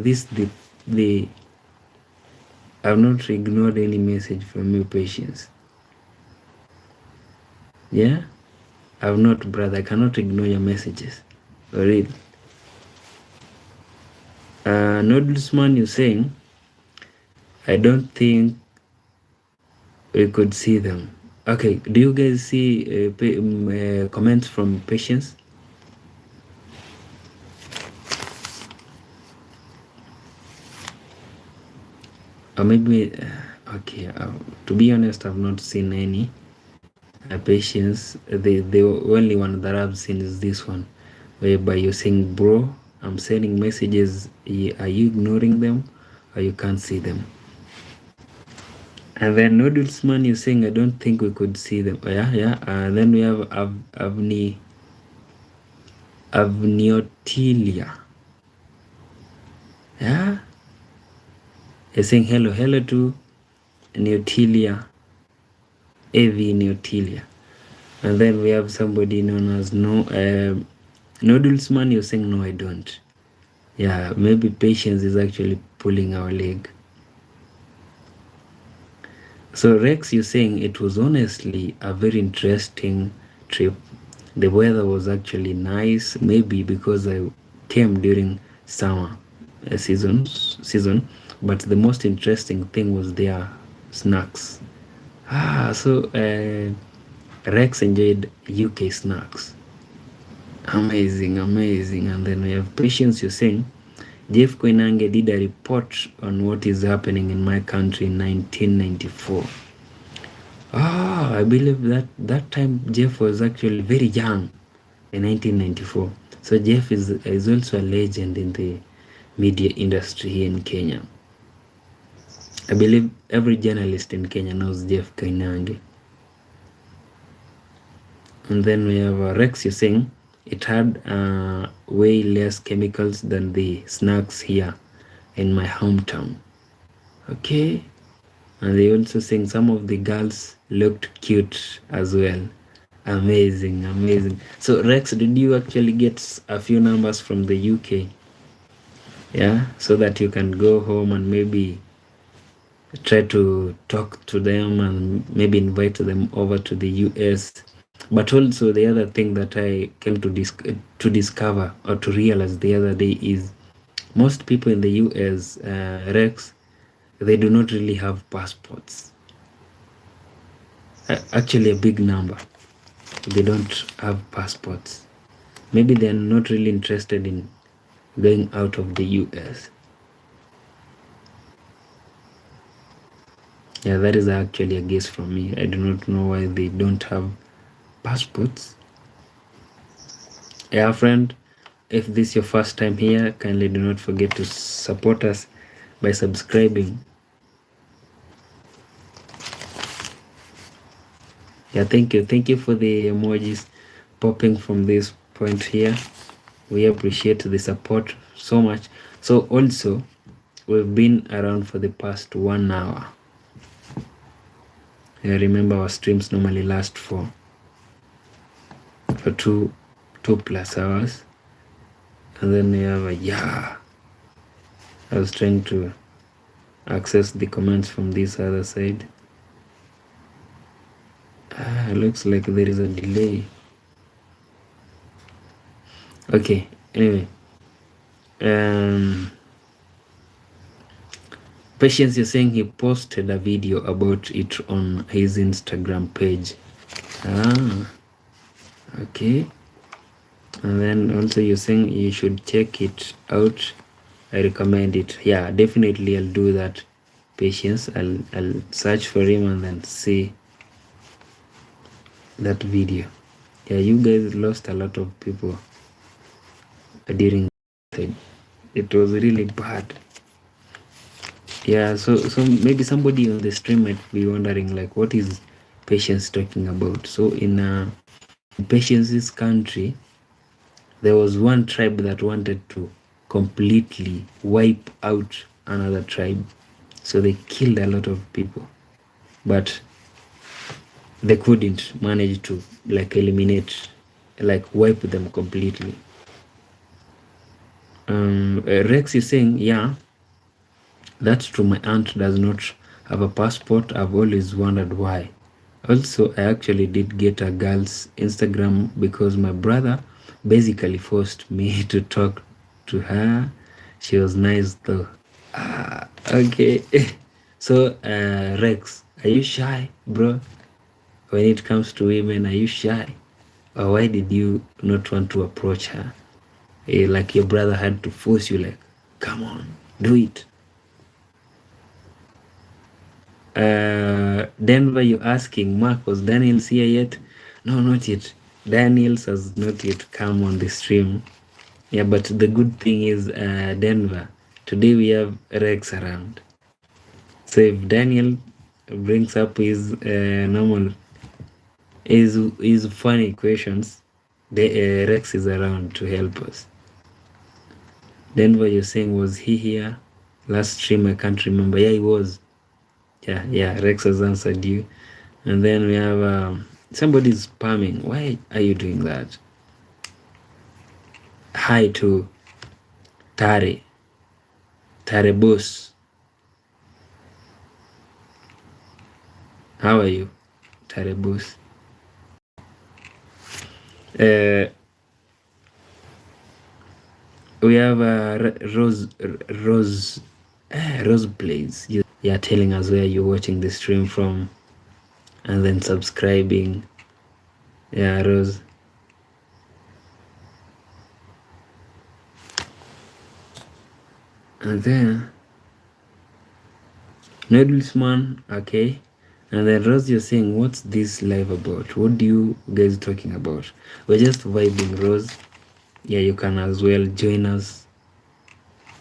I've not ignored any message from you, Patience. Yeah? I've not, brother. I cannot ignore your messages. For real. Noodlesman, you're saying, I don't think we could see them. Okay, do you guys see comments from Patience? Or maybe, okay, to be honest, I've not seen any. Patience, the only one that I've seen is this one, whereby you're saying, bro, I'm sending messages, are you ignoring them, or you can't see them? And then Noodlesman, you're saying, I don't think we could see them. Yeah. Then we have Avniotilia. Yeah. You're saying hello to Neotilia, AV Neotilia. And then we have somebody known as Noodlesman, you're saying, no, I don't. Yeah, maybe Patience is actually pulling our leg. So Rex, you're saying it was honestly a very interesting trip. The weather was actually nice, maybe because I came during summer season, but the most interesting thing was their snacks. So Rex enjoyed UK snacks. Amazing. And then we have Patience, you're saying, Jeff Koinange did a report on what is happening in my country in 1994. I believe that time Jeff was actually very young in 1994. So Jeff is also a legend in the media industry here in Kenya. I believe every journalist in Kenya knows Jeff Koinange. And then we have Rex, you're saying, it had way less chemicals than the snacks here in my hometown. Okay. And they also saying some of the girls looked cute as well. Amazing. So Rex, did you actually get a few numbers from the UK? Yeah, so that you can go home and maybe try to talk to them and maybe invite them over to the US. But also the other thing that I came to discover or to realize the other day is most people in the US, Rex, they do not really have passports. Actually, a big number, they don't have passports. Maybe they're not really interested in going out of the US. Yeah, that is actually a guess from me. I do not know why they don't have passports. Yeah, friend, if this is your first time here, kindly do not forget to support us by subscribing. Yeah, thank you for the emojis popping from this point here. We appreciate the support so much. So also, we've been around for the past 1 hour. Yeah, remember our streams normally last for two plus hours, and then we have I was trying to access the comments from this other side. Looks like there is a delay. Okay, anyway, Patience is saying he posted a video about it on his Instagram page. Okay. And then also you're saying you should check it out. I recommend it. Yeah, definitely I'll do that. Patience, I'll search for him and then see that video. Yeah, you guys lost a lot of people during it was really bad. Yeah, so maybe somebody on the stream might be wondering like, what is Patience talking about? So in Patience's country, there was one tribe that wanted to completely wipe out another tribe, so they killed a lot of people, but they couldn't manage to like eliminate, like wipe them completely. Rex is saying, yeah, that's true. My aunt does not have a passport. I've always wondered why. Also, I actually did get a girl's Instagram because my brother basically forced me to talk to her. She was nice though. Okay. So, Rex, are you shy, bro? When it comes to women, are you shy? Or why did you not want to approach her? Like your brother had to force you, like, come on, do it. Denver, you're asking, Mark, was Daniels here yet? No, not yet. Daniels has not yet come on the stream. Yeah, but the good thing is, Denver, today we have Rex around. So if Daniel brings up his normal, his funny questions, the Rex is around to help us. Denver, you're saying, was he here? Last stream, I can't remember. Yeah, he was. Yeah, Rex has answered you. And then we have somebody's spamming. Why are you doing that? Hi to Tare Boss. How are you, Tare Boss? We have Rose Plays. You're telling us where you're watching the stream from, and then subscribing. Yeah, Rose. And then Noodlesman, okay. And then Rose, you're saying, what's this live about? What do you guys talking about? We're just vibing, Rose. Yeah, you can as well join us.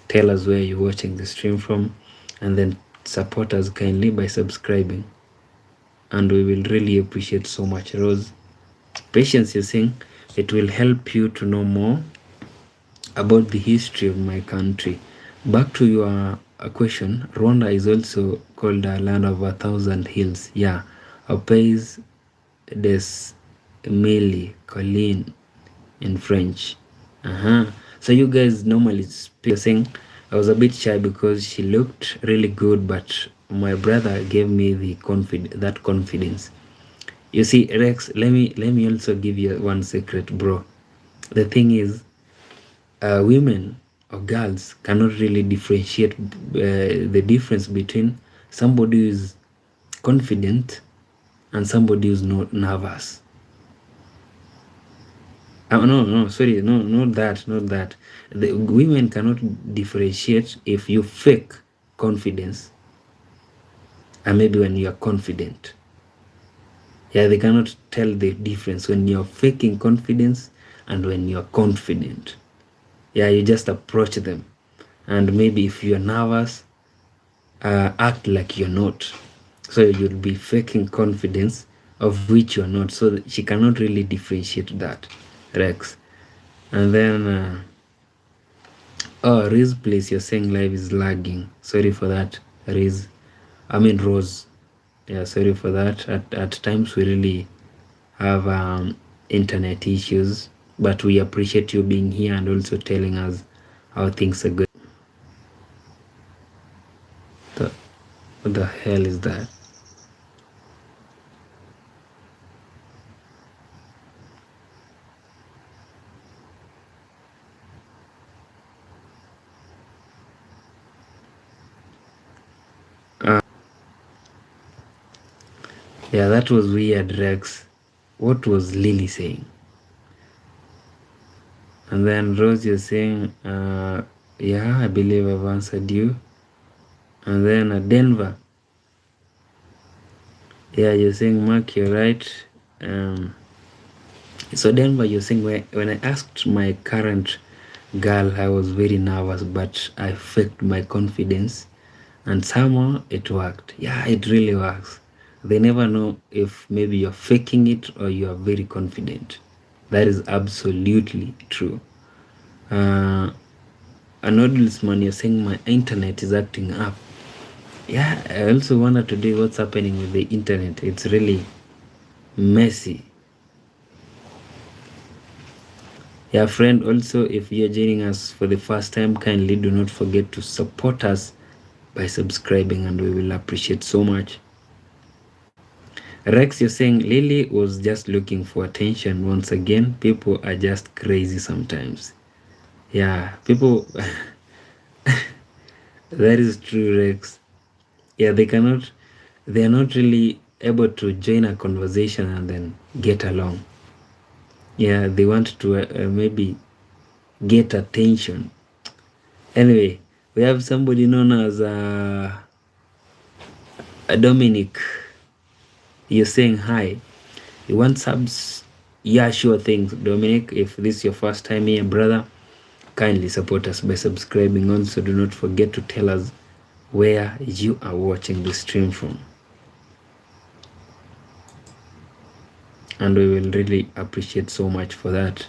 Tell us where you're watching the stream from, and then support us kindly by subscribing. And we will really appreciate so much, Rose. Patience, you're saying, it will help you to know more about the history of my country. Back to your question, Rwanda is also called a land of 1,000 hills. Yeah, a pays des mille collines in French. So you guys normally speak. Saying I was a bit shy because she looked really good, but my brother gave me the confidence. You see, Rex, let me also give you one secret, bro. The thing is, women or girls cannot really differentiate the difference between somebody who is confident and somebody who's not nervous. No, sorry, no, not that. The women cannot differentiate if you fake confidence and maybe when you are confident. Yeah, they cannot tell the difference when you're faking confidence and when you're confident. Yeah, you just approach them, and maybe if you're nervous, act like you're not. So you'll be faking confidence of which you're not. So she cannot really differentiate that, Rex. And then, oh, Riz, please, you're saying live is lagging. Sorry for that, Riz. I mean, Rose. Yeah, sorry for that. At times we really have internet issues, but we appreciate you being here and also telling us how things are going. What the hell is that? Yeah, that was weird, Rex. What was Lily saying? And then Rose, you're saying, yeah, I believe I've answered you. And then Denver. Yeah, you're saying, Mark, you're right. So Denver, you're saying, when I asked my current girl, I was very nervous, but I faked my confidence. And somehow it worked. Yeah, it really works. They never know if maybe you're faking it or you are very confident. That is absolutely true. An audience man, you're saying my internet is acting up. Yeah, I also wonder today what's happening with the internet. It's really messy. Yeah, friend, also, if you're joining us for the first time, kindly do not forget to support us by subscribing, and we will appreciate so much. Rex, you're saying Lily was just looking for attention once again. People are just crazy sometimes. Yeah, people. That is true, Rex. Yeah, they are not really able to join a conversation and then get along. Yeah, they want to maybe get attention. Anyway, we have somebody known as Dominic. You're saying hi. You want subs? Yeah, sure thing, Dominic. If this is your first time here, brother, kindly support us by subscribing. Also, do not forget to tell us where you are watching the stream from, and we will really appreciate so much for that.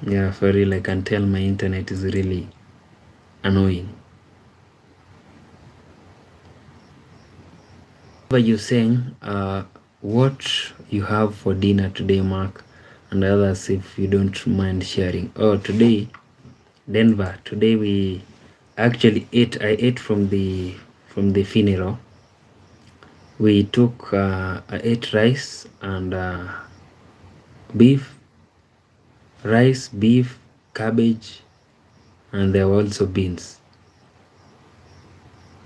Yeah, for real, I can tell my internet is really annoying. But you're saying what you have for dinner today, Mark, and others, if you don't mind sharing. Oh, today, Denver. Today we actually ate. I ate from the funeral. We took I ate rice and beef, beef, cabbage, and there were also beans.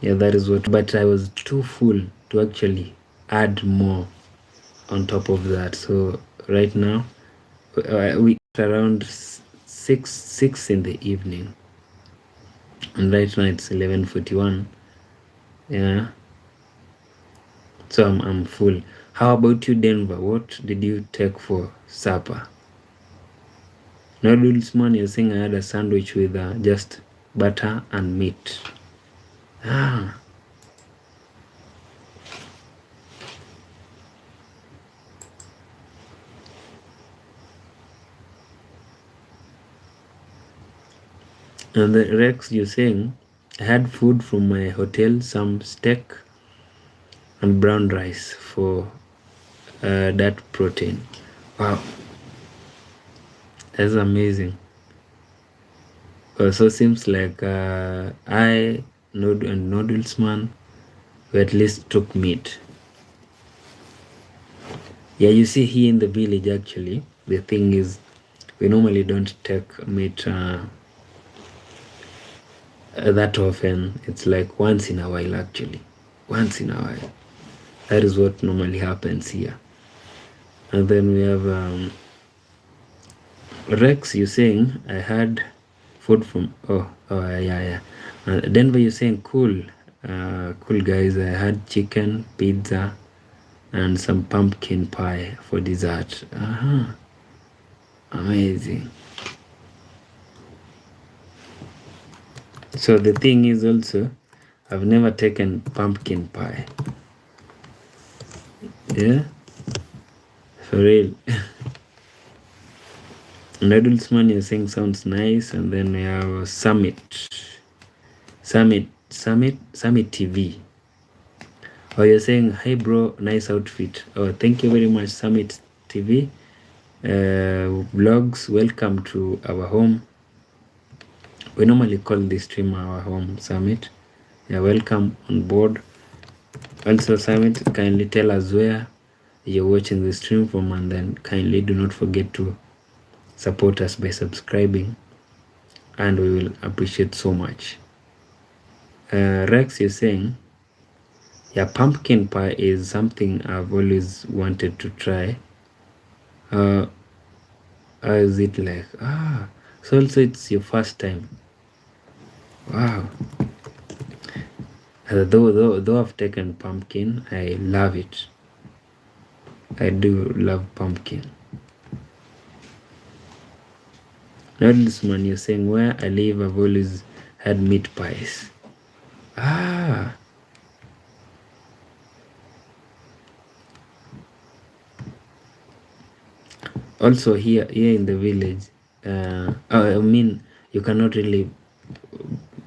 Yeah, that is what. But I was too full to actually add more on top of that. So right now we eat around six in the evening, and right now it's 11:41. Yeah. So I'm full. How about you, Denver? What did you take for supper? Noodles, man, you're saying I had a sandwich with just butter and meat. Ah. And the Rex, you're saying I had food from my hotel, some steak and brown rice for that protein. Wow. That's amazing. So seems like I and noodles man we at least took meat. Yeah, you see here in the village actually the thing is we normally don't take meat that often. It's like once in a while actually. Once in a while. That is what normally happens here. And then we have Rex, you're saying I had food from yeah. Denver, you're saying cool. Cool guys, I had chicken, pizza, and some pumpkin pie for dessert. Amazing. So the thing is also, I've never taken pumpkin pie. Yeah, for real. Noodlesman, you're saying sounds nice, and then we have Summit TV. Oh, you're saying, hey bro, nice outfit. Oh, thank you very much, Summit TV. Vlogs, welcome to our home. We normally call this stream our home, Summit. Yeah, welcome on board. Also, Summit, kindly tell us where you're watching the stream from, and then kindly do not forget to support us by subscribing, and we will appreciate so much. Rex, you're saying, yeah, pumpkin pie is something I've always wanted to try. How is it like? So also it's your first time. Wow. Though I've taken pumpkin, I love it. I do love pumpkin. Noodlesman, you're saying, where I live, I've always had meat pies. Also here in the village, I mean, you cannot really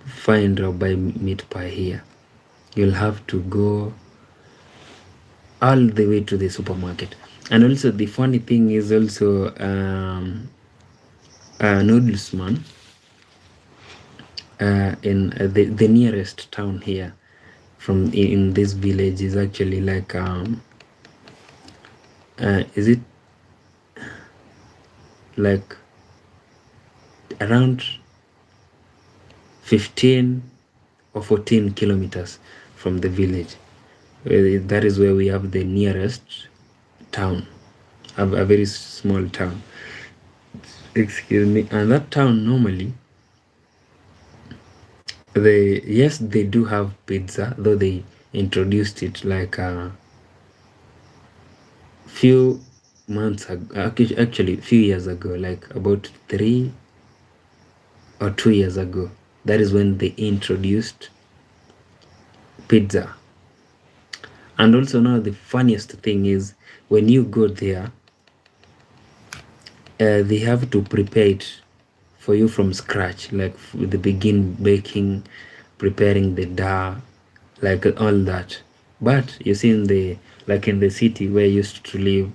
find or buy meat pie here. You'll have to go all the way to the supermarket. And also the funny thing is also, Noodlesman, in the nearest town here from in this village is actually like is it like around 15 or 14 kilometers from the village. That is where we have the nearest town, a very small town, excuse me. And that town normally, they do have pizza, though they introduced it like a few months ago, actually a few years ago, like about 3 or 2 years ago. That is when they introduced pizza. And also now the funniest thing is, when you go there, they have to prepare it for you from scratch, like they begin baking, preparing the dough, like all that. But you see, in the city where I used to live,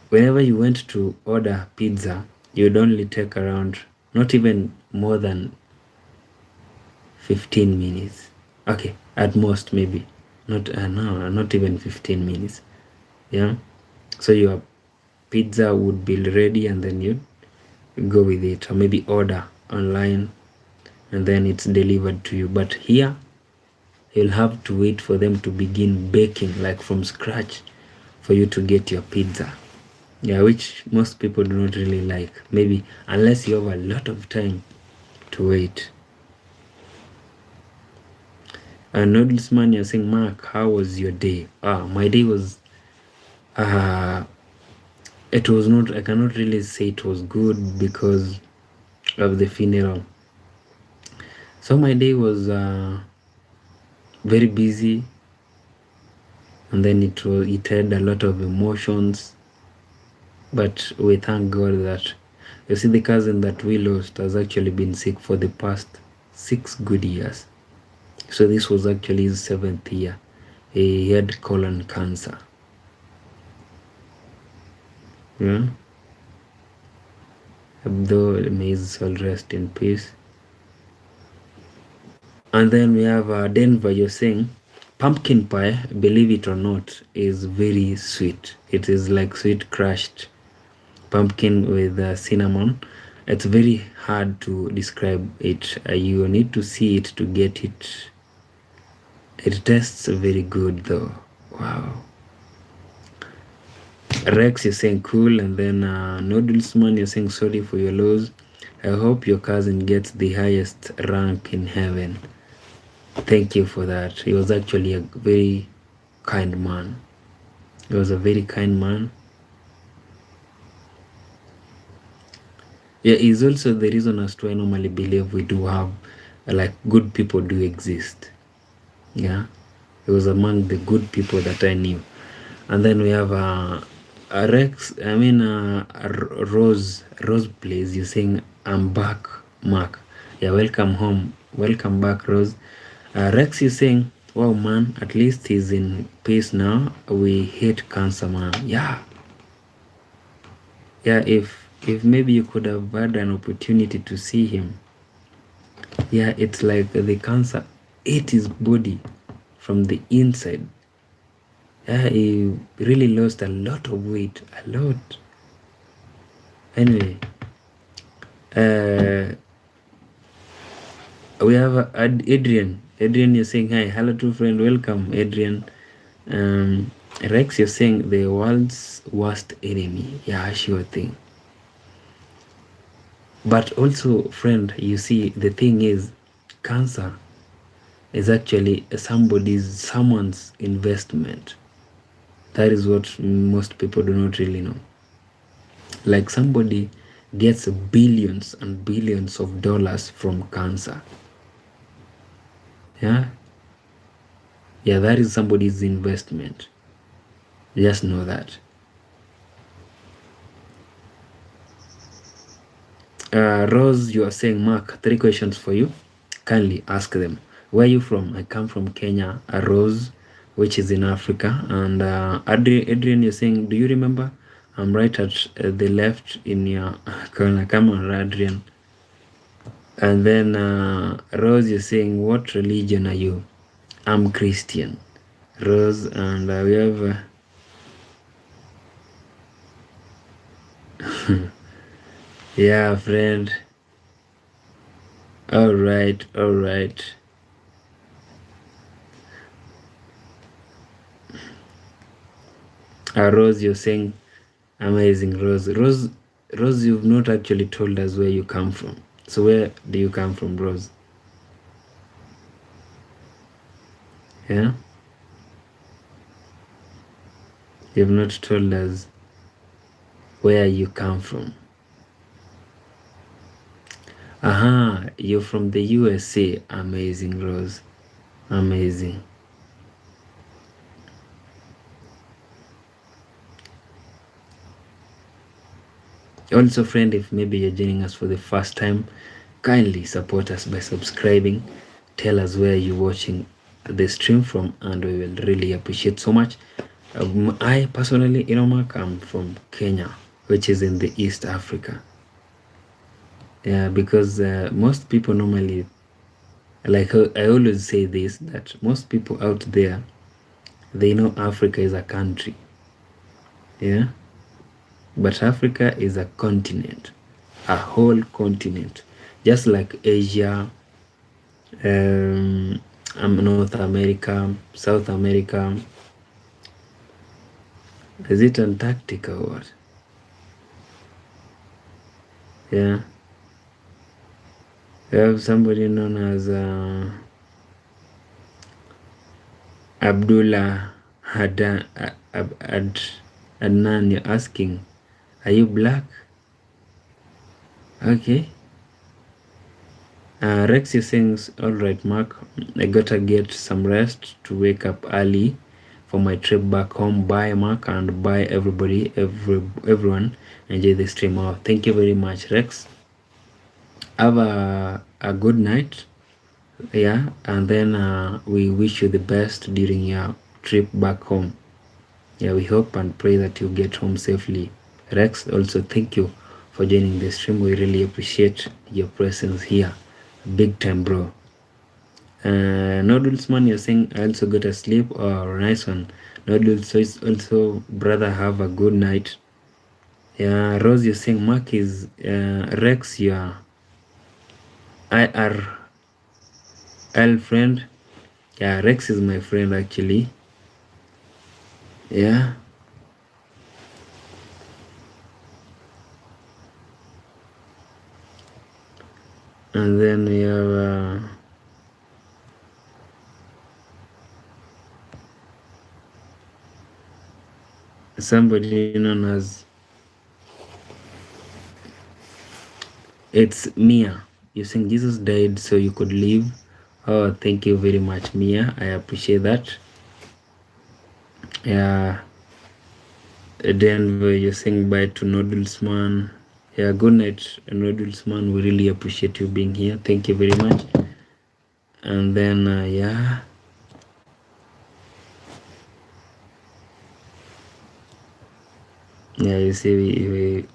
whenever you went to order pizza, you'd only take around not even more than 15 minutes. Okay, at most, maybe not even 15 minutes. Yeah, so your pizza would be ready, and then you go with it, or maybe order online and then it's delivered to you. But here you'll have to wait for them to begin baking, like from scratch, for you to get your pizza. Yeah, which most people do not really like, maybe unless you have a lot of time to wait. Noodlesman, you're saying, Mark, how was your day? My day was it was not, I cannot really say it was good because of the funeral. So my day was very busy, and then it had a lot of emotions, but we thank God that, you see, the cousin that we lost has actually been sick for the past 6 good years. So this was actually his 7th year. He had colon cancer. Yeah. Though may his soul rest in peace. And then we have Denver, you're saying, pumpkin pie, believe it or not, is very sweet. It is like sweet crushed pumpkin with cinnamon. It's very hard to describe it. You need to see it to get it. It tastes very good though. Wow. Rex, you're saying cool. And then Noodlesman, you're saying sorry for your loss. I hope your cousin gets the highest rank in heaven. Thank you for that. He was actually a very kind man. He was a very kind man. Yeah, is also the reason as to I normally believe we do have like good people do exist. Yeah, he was among the good people that I knew. And then we have a Rex. I mean, Rose. Rose plays. You saying I'm back, Mark. Yeah, welcome home. Welcome back, Rose. Rex, you saying, wow, man. At least he's in peace now. We hate cancer, man. Yeah, yeah. If maybe you could have had an opportunity to see him. Yeah, it's like the cancer ate his body from the inside. Yeah, he really lost a lot of weight. A lot. Anyway, uh, we have Adrian. Adrian, you're saying hi. Hello, true friend. Welcome, Adrian. Rex, you're saying the world's worst enemy. Yeah, sure thing. But also, friend, you see, the thing is, cancer is actually someone's investment. That is what most people do not really know. Like somebody gets billions and billions of dollars from cancer. Yeah, that is somebody's investment. Just know that. Rose, you are saying, Mark, 3 questions for you. Kindly ask them. Where are you from? I come from Kenya. Rose, which is in Africa. And Adrian, you're saying, do you remember? I'm right at the left in your corner. Come on, Adrian. And then Rose, you're saying, what religion are you? I'm Christian. Rose, and we have... yeah, friend. All right, all right. Rose, you're saying amazing. Rose, you've not actually told us where you come from. So where do you come from, Rose? Yeah, you've not told us where you come from. Aha, you're from the USA. Amazing, Rose. Amazing. Also, friend, if maybe you're joining us for the first time, kindly support us by subscribing. Tell us where you're watching the stream from, and we will really appreciate so much. I personally, Mark, I'm from Kenya, which is in the East Africa. Yeah, because most people normally, like I always say this, that most people out there, they know Africa is a country. Yeah, but Africa is a continent, a whole continent, just like Asia, North America, South America. Is it Antarctica or what? Yeah. We have somebody known as Abdullah Adnan. You're asking, are you black? Okay. Rex, you saying, all right, Mark, I gotta get some rest to wake up early for my trip back home. Bye, Mark, and bye, everybody, everyone. Enjoy the stream out. Thank you very much, Rex. Have a good night. Yeah, and then we wish you the best during your trip back home. Yeah, we hope and pray that you get home safely. Rex, also thank you for joining the stream. We really appreciate your presence here. Big time, bro. Noodles man, you're saying I also got to sleep. Oh, nice one. Noodles, so it's also brother, have a good night. Yeah, Rose, you're saying Mark is Rex, your IRL friend. Yeah, Rex is my friend actually. Yeah. And then we have somebody known as it's Mia. You saying Jesus died so you could live. Oh, thank you very much, Mia. I appreciate that. Yeah. Denver, you're saying bye to Noodlesman. Yeah, good night, Noodlesman. We really appreciate you being here. Thank you very much. And then, yeah. Yeah, you see, we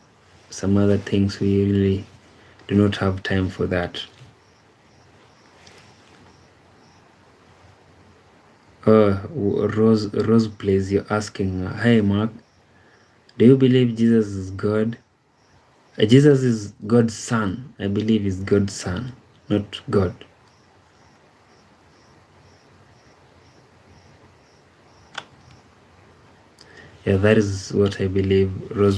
some other things we really do not have time for that. Oh, Rose plays. You're asking, hey Mark, do you believe Jesus is God? Jesus is God's son. I believe he's God's son, not God. Yeah, that is what I believe. Rose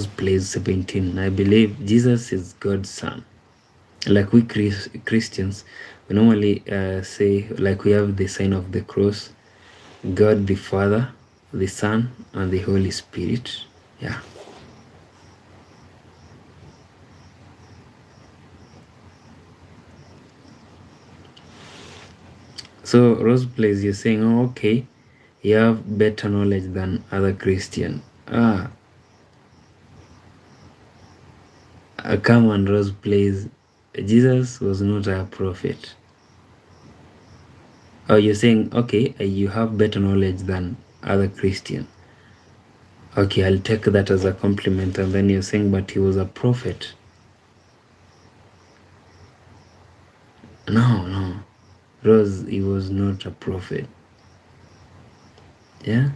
plays 17. I believe Jesus is God's son. Like we Christians, we normally say, like we have the sign of the cross, God the Father, the Son, and the Holy Spirit. Yeah. So Rose plays, you're saying, oh, okay, you have better knowledge than other Christian. Come on, Rose plays. Jesus was not a prophet. Oh, you're saying, okay, you have better knowledge than other Christian. Okay, I'll take that as a compliment. And then you're saying, but he was a prophet. No. Rose, he was not a prophet. Yeah.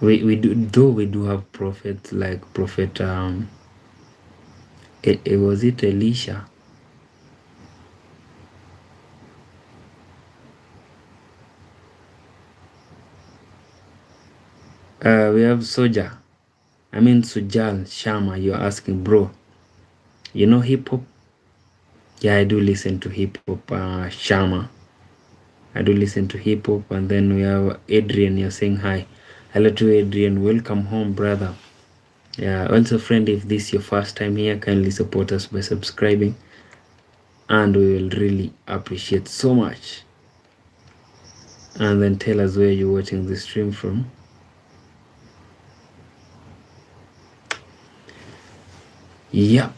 We do, though we do have prophets like prophet was it Elisha? We have Sujal Sharma. You're asking, bro, you know hip hop? Yeah, I do listen to hip hop. Sharma, I do listen to hip hop. And then we have Adrian. You're saying hi. Hello to Adrian. Welcome home, brother. Yeah, also friend, if this is your first time here, kindly support us by subscribing, and we will really appreciate so much. And then tell us where you're watching the stream from. Yep.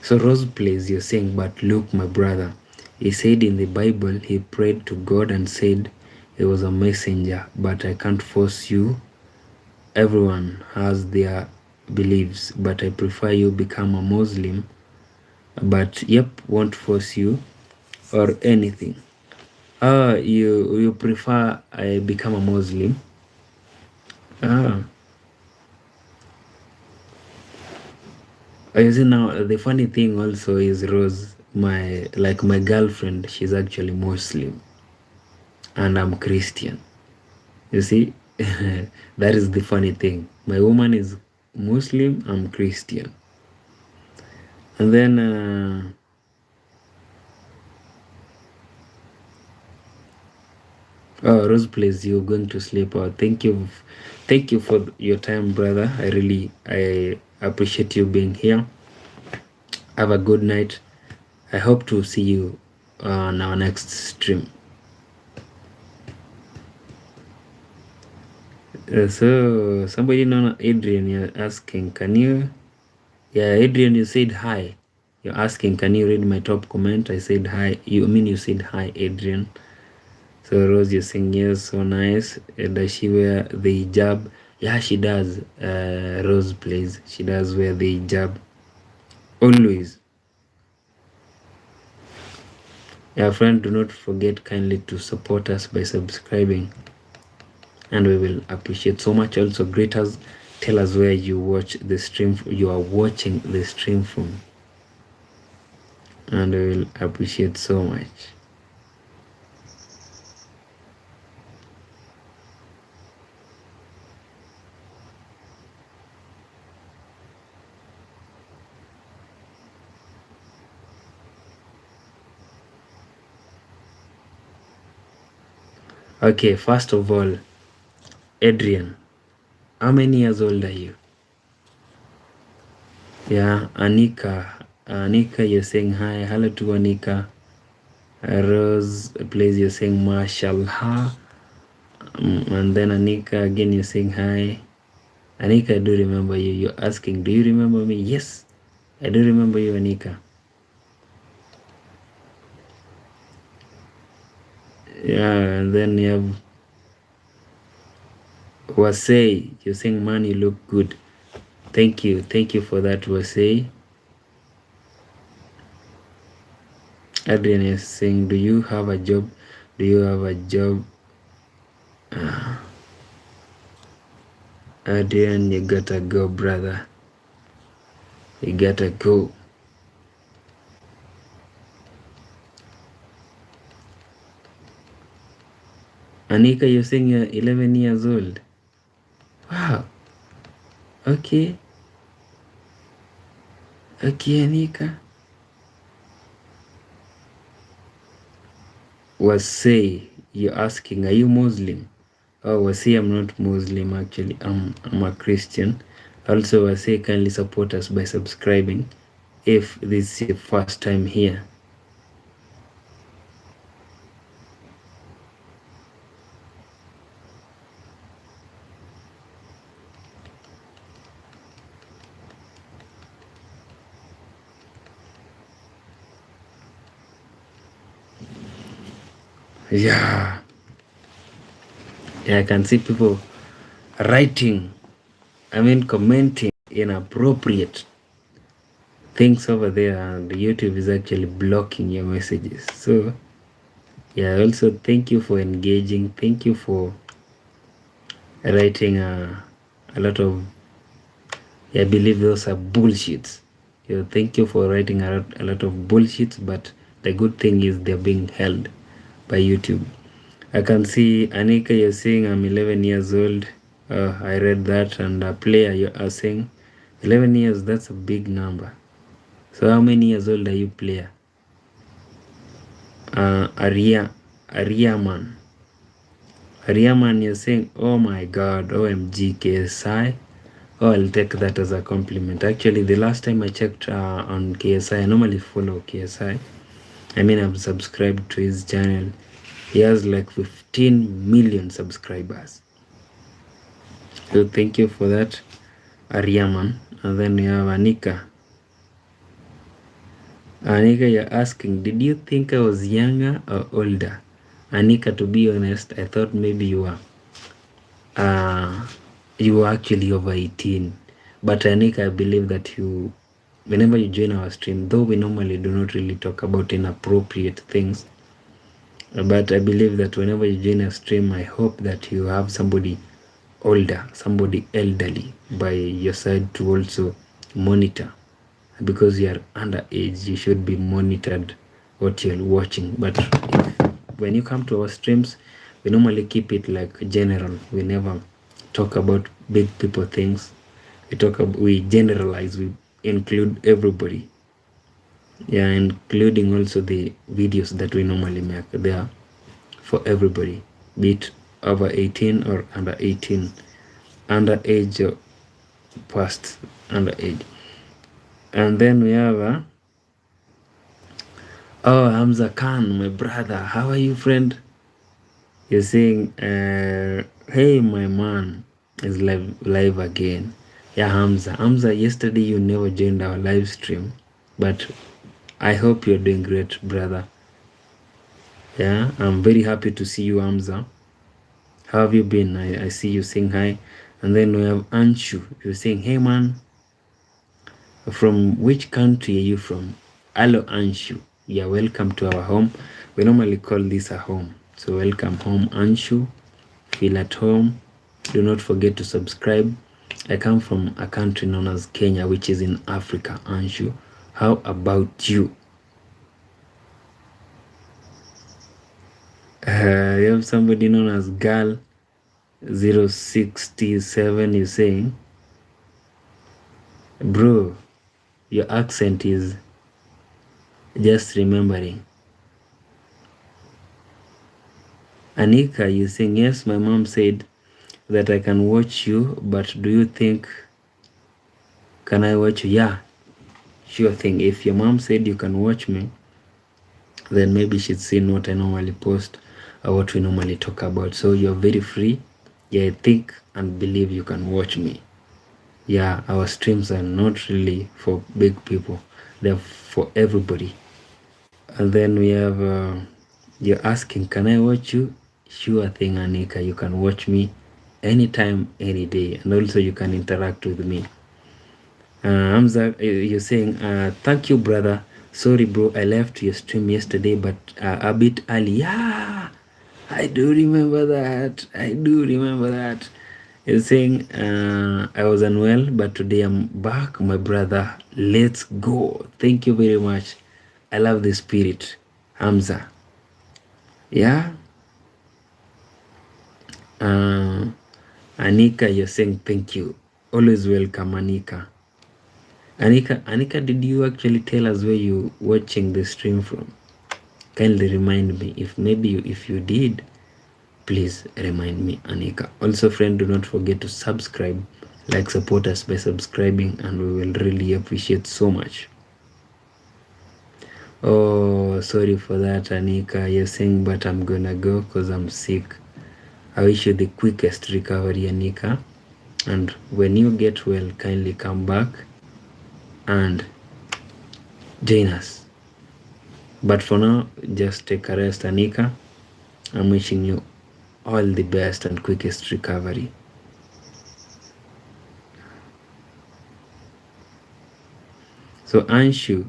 So Rose plays, you're saying, but look, my brother, he said in the Bible he prayed to God and said he was a messenger, but I can't force you. Everyone has their beliefs, but I prefer you become a Muslim. But yep, won't force you or anything. You prefer I become a Muslim? You see, now the funny thing also is, Rose, my girlfriend, she's actually Muslim and I'm Christian. You see, that is the funny thing. My woman is Muslim, I'm Christian. And then oh, Rose plays, you're going to sleep. Oh, thank you for your time, brother. I appreciate you being here. Have a good night. I hope to see you on our next stream. So somebody known Adrian, you're asking, can you? Yeah, Adrian, you said hi. You're asking, can you read my top comment? I said hi. You said hi, Adrian. So Rose, you're saying yes, so nice. Does she wear the hijab? Yeah, she does. Rose plays. She does wear the hijab. Always. Yeah, friend, do not forget kindly to support us by subscribing. And we will appreciate so much. Also, greet us. Tell us where you watch the stream. You are watching the stream from. And we will appreciate so much. Okay, first of all, Adrian, how many years old are you? Yeah, Anika, you're saying hi. Hello to Anika. Rose, please, you're saying mashallah. And then Anika, again, you're saying hi. Anika, I do remember you. You're asking, do you remember me? Yes, I do remember you, Anika. Yeah, and then you have Wasei. You're saying, man, you look good. Thank you for that, Wasei. Adrian is saying, do you have a job? Do you have a job? Adrian, you gotta go, brother. You gotta go. Anika, you're saying you're 11 years old. Wow. Okay. Okay, Anika. Wasei, you're asking, are you Muslim? Oh, Wasei, I'm not Muslim actually. I'm a Christian. Also, Wasei, kindly support us by subscribing if this is your first time here. Yeah. I can see people writing, commenting inappropriate things over there, and YouTube is actually blocking your messages. So yeah, also thank you for engaging. Thank you for writing a lot of, I believe those are bullshits. Thank you for writing a lot of bullshits, but the good thing is they're being held by YouTube. I can see Anika, you're saying I'm 11 years old. I read that. And a player, you are saying 11 years, that's a big number. So how many years old are you, player? Ariaman, you're saying, oh my god, OMG KSI. Oh, I'll take that as a compliment. Actually, the last time I checked on KSI, I normally follow KSI. I've subscribed to his channel. He has like 15 million subscribers. So thank you for that, Ariaman. And then we have Anika. Anika, you're asking, did you think I was younger or older? Anika, to be honest, I thought maybe you were actually over 18. But Anika, I believe that whenever you join our stream, though we normally do not really talk about inappropriate things, but I believe that whenever you join a stream, I hope that you have somebody older, somebody elderly by your side to also monitor. Because you are underage, you should be monitored what you're watching. But when you come to our streams, we normally keep it like general. We never talk about big people things. We generalize, we include everybody. Yeah, including also the videos that we normally make. They are for everybody, be it over 18 or under 18, underage or past underage. And then we have oh, Hamza Khan, my brother. How are you, friend? You're saying, hey, my man is live again. Yeah, Hamza. Hamza, yesterday you never joined our live stream, but I hope you're doing great, brother. Yeah, I'm very happy to see you, Hamza. How have you been? I see you saying hi. And then we have Anshu. You're saying, hey, man, from which country are you from? Hello, Anshu. Yeah, welcome to our home. We normally call this a home. So welcome home, Anshu. Feel at home. Do not forget to subscribe. I come from a country known as Kenya, which is in Africa, Anshu. How about you? You have somebody known as Girl 067. You're saying, bro, your accent is just remembering. Anika, you saying, yes, my mom said that I can watch you, but do you think, can I watch you? Yeah, sure thing. If your mom said you can watch me, then maybe she's seen what I normally post or what we normally talk about. So you're very free. Yeah, I think and believe you can watch me. Yeah, our streams are not really for big people. They're for everybody. And then we have, you're asking, can I watch you? Sure thing, Anika. You can watch me anytime, any day. And also you can interact with me. Hamza, you're saying, thank you, brother. Sorry, bro, I left your stream yesterday, but a bit early. Yeah, I do remember that. I do remember that. You're saying, I was unwell, but today I'm back, my brother. Let's go. Thank you very much. I love the spirit, Hamza. Yeah. Anika, you're saying thank you. Always welcome, Anika. Anika, did you actually tell us where you watching the stream from? Kindly remind me. If you did, please remind me, Anika. Also, friend, do not forget to subscribe. Like, support us by subscribing, and we will really appreciate so much. Oh, sorry for that, Anika. You're saying, but I'm gonna go because I'm sick. I wish you the quickest recovery, Anika. And when you get well, kindly come back and join us. But for now, just take a rest, Anika. I'm wishing you all the best and quickest recovery. So Anshu,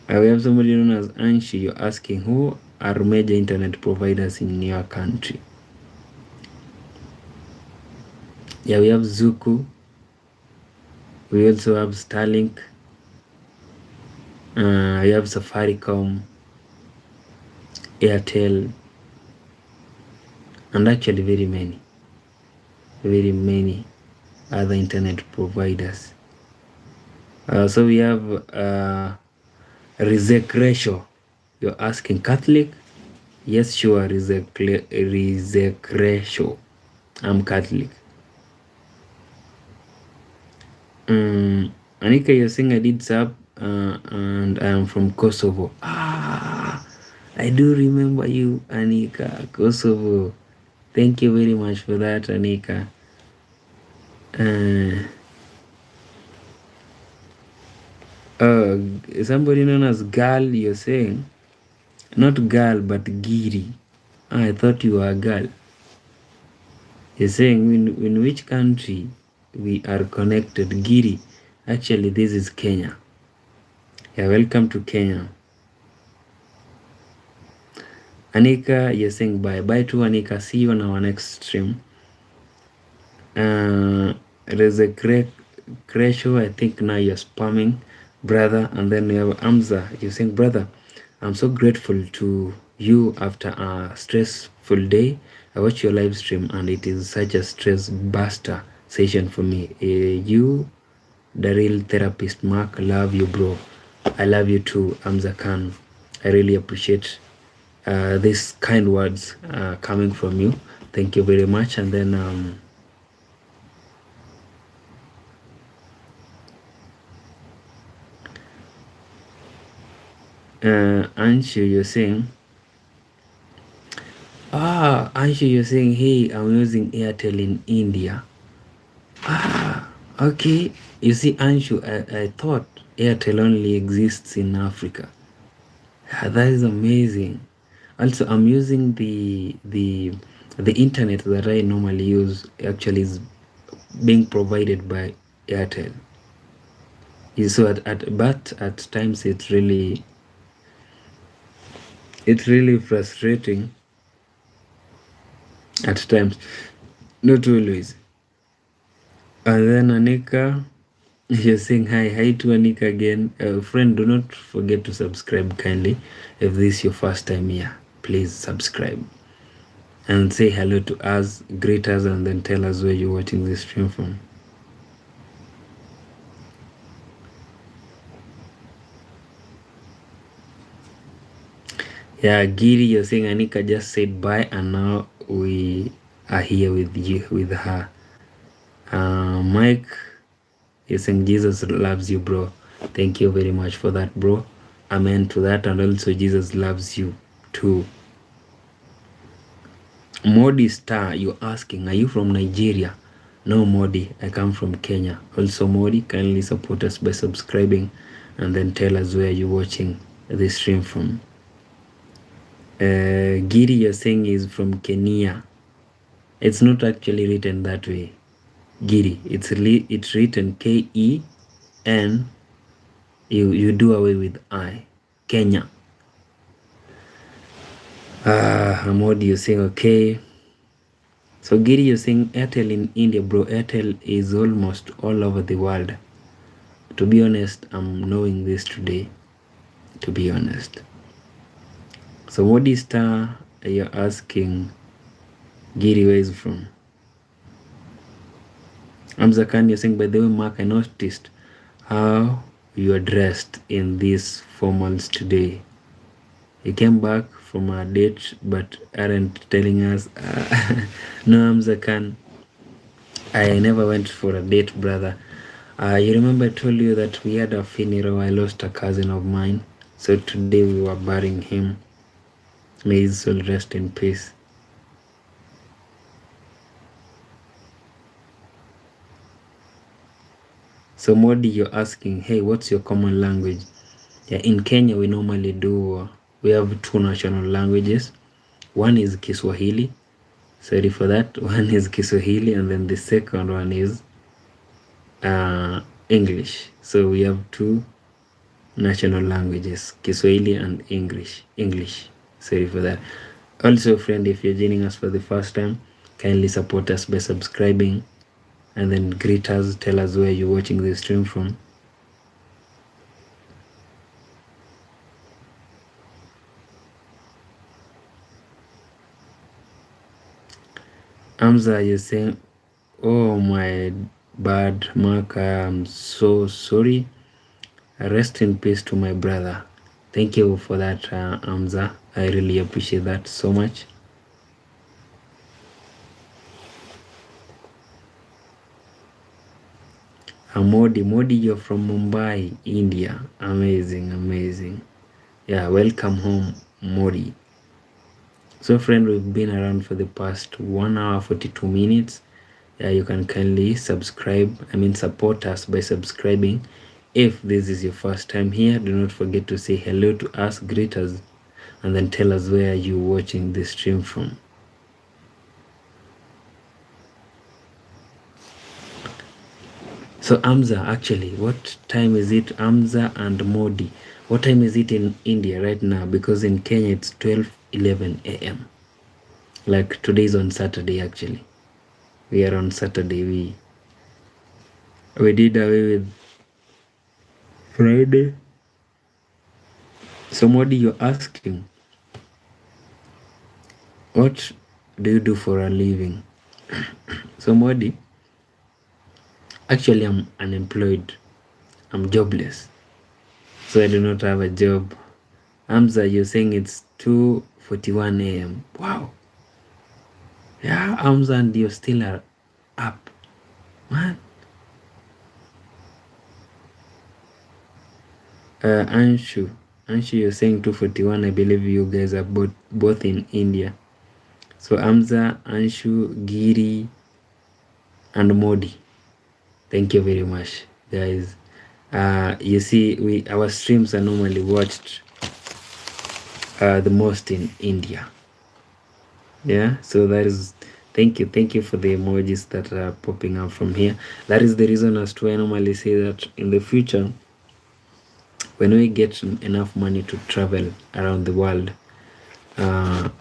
we have somebody known as Anshu. You're asking, who are major internet providers in your country? Yeah, we have Zuku. We also have Starlink. We have Safaricom, Airtel, and actually very many other internet providers. So we have Rizek ratio. You're asking Catholic? Yes, sure, Rizek ratio. I'm Catholic. Anika, you're saying I did sub, and I'm from Kosovo. I do remember you, Anika. Kosovo. Thank you very much for that, Anika. Somebody known as Gal, you're saying? Not Gal, but Giri. I thought you were a girl. You're saying, in which country we are connected? Giri. Actually, this is Kenya. Yeah, welcome to Kenya. Anika, you're saying bye. Bye to Anika. See you on our next stream. There's a great show. I think now you're spamming, brother. And then we have Amza. You're saying, brother, I'm so grateful to you after a stressful day. I watch your live stream and it is such a stress buster session for me. You, the real therapist, Mark, love you, bro. I love you too, Amza Khan. I really appreciate these kind words coming from you. Thank you very much. And then Anshu, you're saying, Anshu, you're saying, hey, I'm using Airtel in India. Okay. You see, Anshu, I thought Airtel only exists in Africa. That is amazing. Also, I'm using the internet that I normally use actually is being provided by Airtel. So but at times it's really frustrating at times, not always. And then Anika, you're saying hi to Anika again. Friend, do not forget to subscribe kindly. If this is your first time here, please subscribe and say hello to us, greet us, and then tell us where you're watching this stream from. Yeah, Giri, you're saying Anika just said bye, and now we are here with you, with her. Mike, you're saying Jesus loves you, bro. Thank you very much for that, bro. Amen to that, and also Jesus loves you too. Modi Star, you're asking, are you from Nigeria? No, Modi, I come from Kenya. Also, Modi, kindly support us by subscribing and then tell us where you're watching the stream from. Giri, you're saying is from Kenya. It's not actually written that way. Giri, it's written K-E-N. You do away with I. Kenya. Modi, you're saying okay. So Giri, you're saying Airtel in India, bro. Airtel is almost all over the world. To be honest, I'm knowing this today. To be honest. So Modi Star, you're asking Giri where is from? Amzakan, you're saying, by the way, Mark, I noticed how you are dressed in these formals today. You came back from a date but aren't telling us. No, Amzakan, I never went for a date, brother. You remember I told you that we had a funeral. I lost a cousin of mine. So today we were burying him. May his soul rest in peace. So Modi, you're asking, hey, what's your common language? Yeah, in Kenya, we normally do, we have two national languages. One is Kiswahili. Sorry for that. One is Kiswahili, and then the second one is English. So we have two national languages, Kiswahili and English. Sorry for that. Also, friend, if you're joining us for the first time, kindly support us by subscribing and then greet us, tell us where you're watching the stream from. Amza, you're saying, oh my bad, Mark, I'm so sorry. Rest in peace to my brother. Thank you for that, Amza. I really appreciate that so much. Modi, you're from Mumbai, India. Amazing. Yeah, welcome home, Modi. So friend, we've been around for the past 1 hour 42 minutes. Yeah, you can kindly support us by subscribing. If this is your first time here, do not forget to say hello to us, greet us, and then tell us where you're watching this stream from. So Amza, actually, what time is it? Amza and Modi, what time is it in India right now? Because in Kenya it's 12:11 a.m. Like today's on Saturday. Actually, we are on Saturday. We did away with Friday. So Modi, you're asking, what do you do for a living? So Modi, actually I'm unemployed. I'm jobless. So I do not have a job. Amza, you're saying it's 2:41 a.m. Wow. Yeah, Amza, and you're still up. Man. Anshu, you're saying 2:41. I believe you guys are both in India. So Amza, Anshu, Giri, and Modi, thank you very much, guys. You see, our streams are normally watched the most in India. Yeah, so that is, thank you for the emojis that are popping up from here. That is the reason as to why I normally say that in the future, when we get enough money to travel around the world,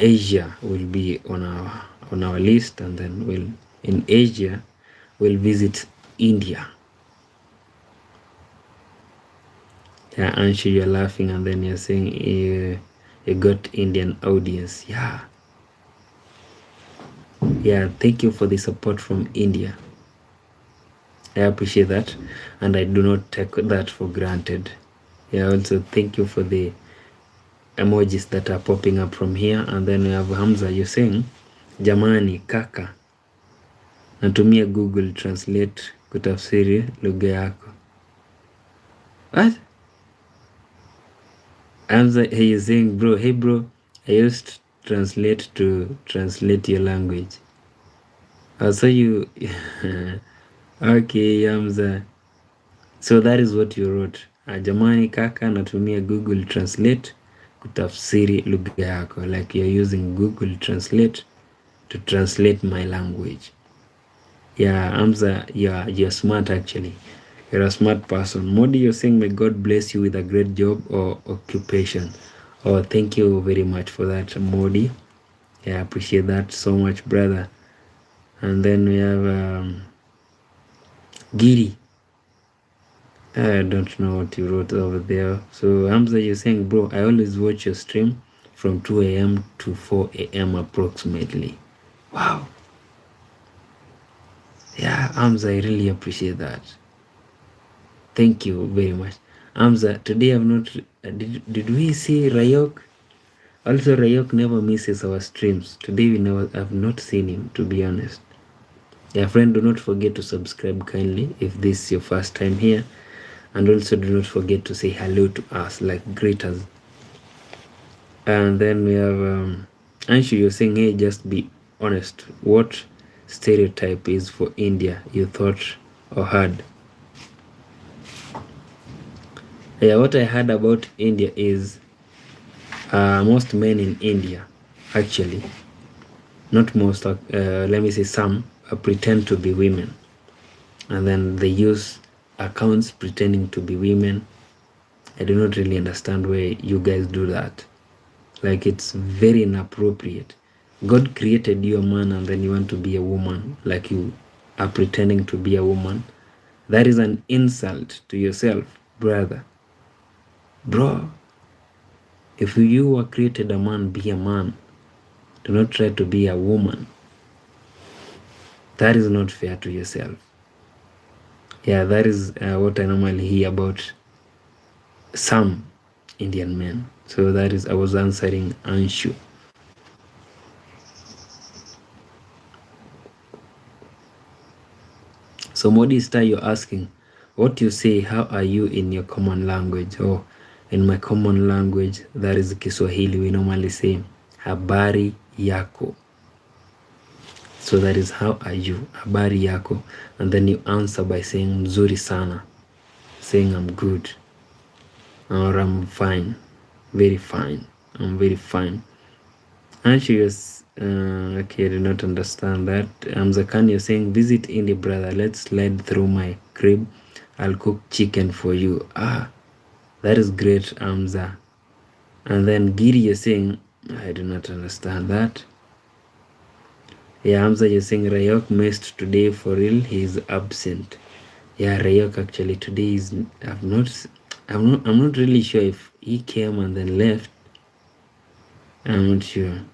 Asia will be on our list, and then in Asia we'll visit India. Yeah, Anshu, you're laughing, and then you're saying you got Indian audience. Yeah, thank you for the support from India. I appreciate that, and I do not take that for granted. Yeah, also thank you for the emojis that are popping up from here. And then we have Hamza, you're saying jamani kaka, natumia Google Translate kutafsiri lugha yako. What? Hamza, hey, you're saying bro, hey bro, I used translate to translate your language. So you okay, Hamza. So that is what you wrote. Jamani kaka, natumia Google Translate kutafsiri lugha yako. Like you're using Google Translate to translate my language. Yeah, Hamza, you're smart actually. You're a smart person. Modi, you're saying may God bless you with a great job or occupation. Oh, thank you very much for that, Modi. Yeah, I appreciate that so much, brother. And then we have Giri. I don't know what you wrote over there. So Hamza, you're saying, bro, I always watch your stream from 2 a.m. to 4 a.m. approximately. Wow. Yeah, Hamza, I really appreciate that. Thank you very much. Hamza, today I've not... did we see Rayok? Also, Rayok never misses our streams. Today I've not seen him, to be honest. Yeah, friend, do not forget to subscribe kindly if this is your first time here. And also do not forget to say hello to us, like greet us. And then we have Anshu, you're saying, hey, just be honest. What stereotype is for India you thought or heard? Yeah, what I heard about India is most men in India, actually, not most, let me say some, pretend to be women. And then they use accounts pretending to be women. I do not really understand why you guys do that. Like, it's very inappropriate. God created you a man and then you want to be a woman, like you are pretending to be a woman. That is an insult to yourself, brother. Bro, if you were created a man, be a man. Do not try to be a woman. That is not fair to yourself. Yeah, that is what I normally hear about some Indian men. So that is, I was answering Anshu. So Modista, you're asking, what you say, how are you in your common language? Oh, in my common language, that is Kiswahili, we normally say, habari yako. So that is, how are you? Habari yako. And then you answer by saying, mzuri sana. Saying, I'm good. Or I'm fine. Very fine. I'm very fine. Actually, yes, okay, I do not understand that. Zakan, you're saying, visit India, brother. Let's slide through my crib. I'll cook chicken for you. Ah, that is great, Amza. And then Giri, you're saying, I do not understand that. Yeah, Amza, you're saying Rayok missed today for real. He's absent. Yeah, Rayok actually today is. I'm not really sure if he came and then left. I'm not sure.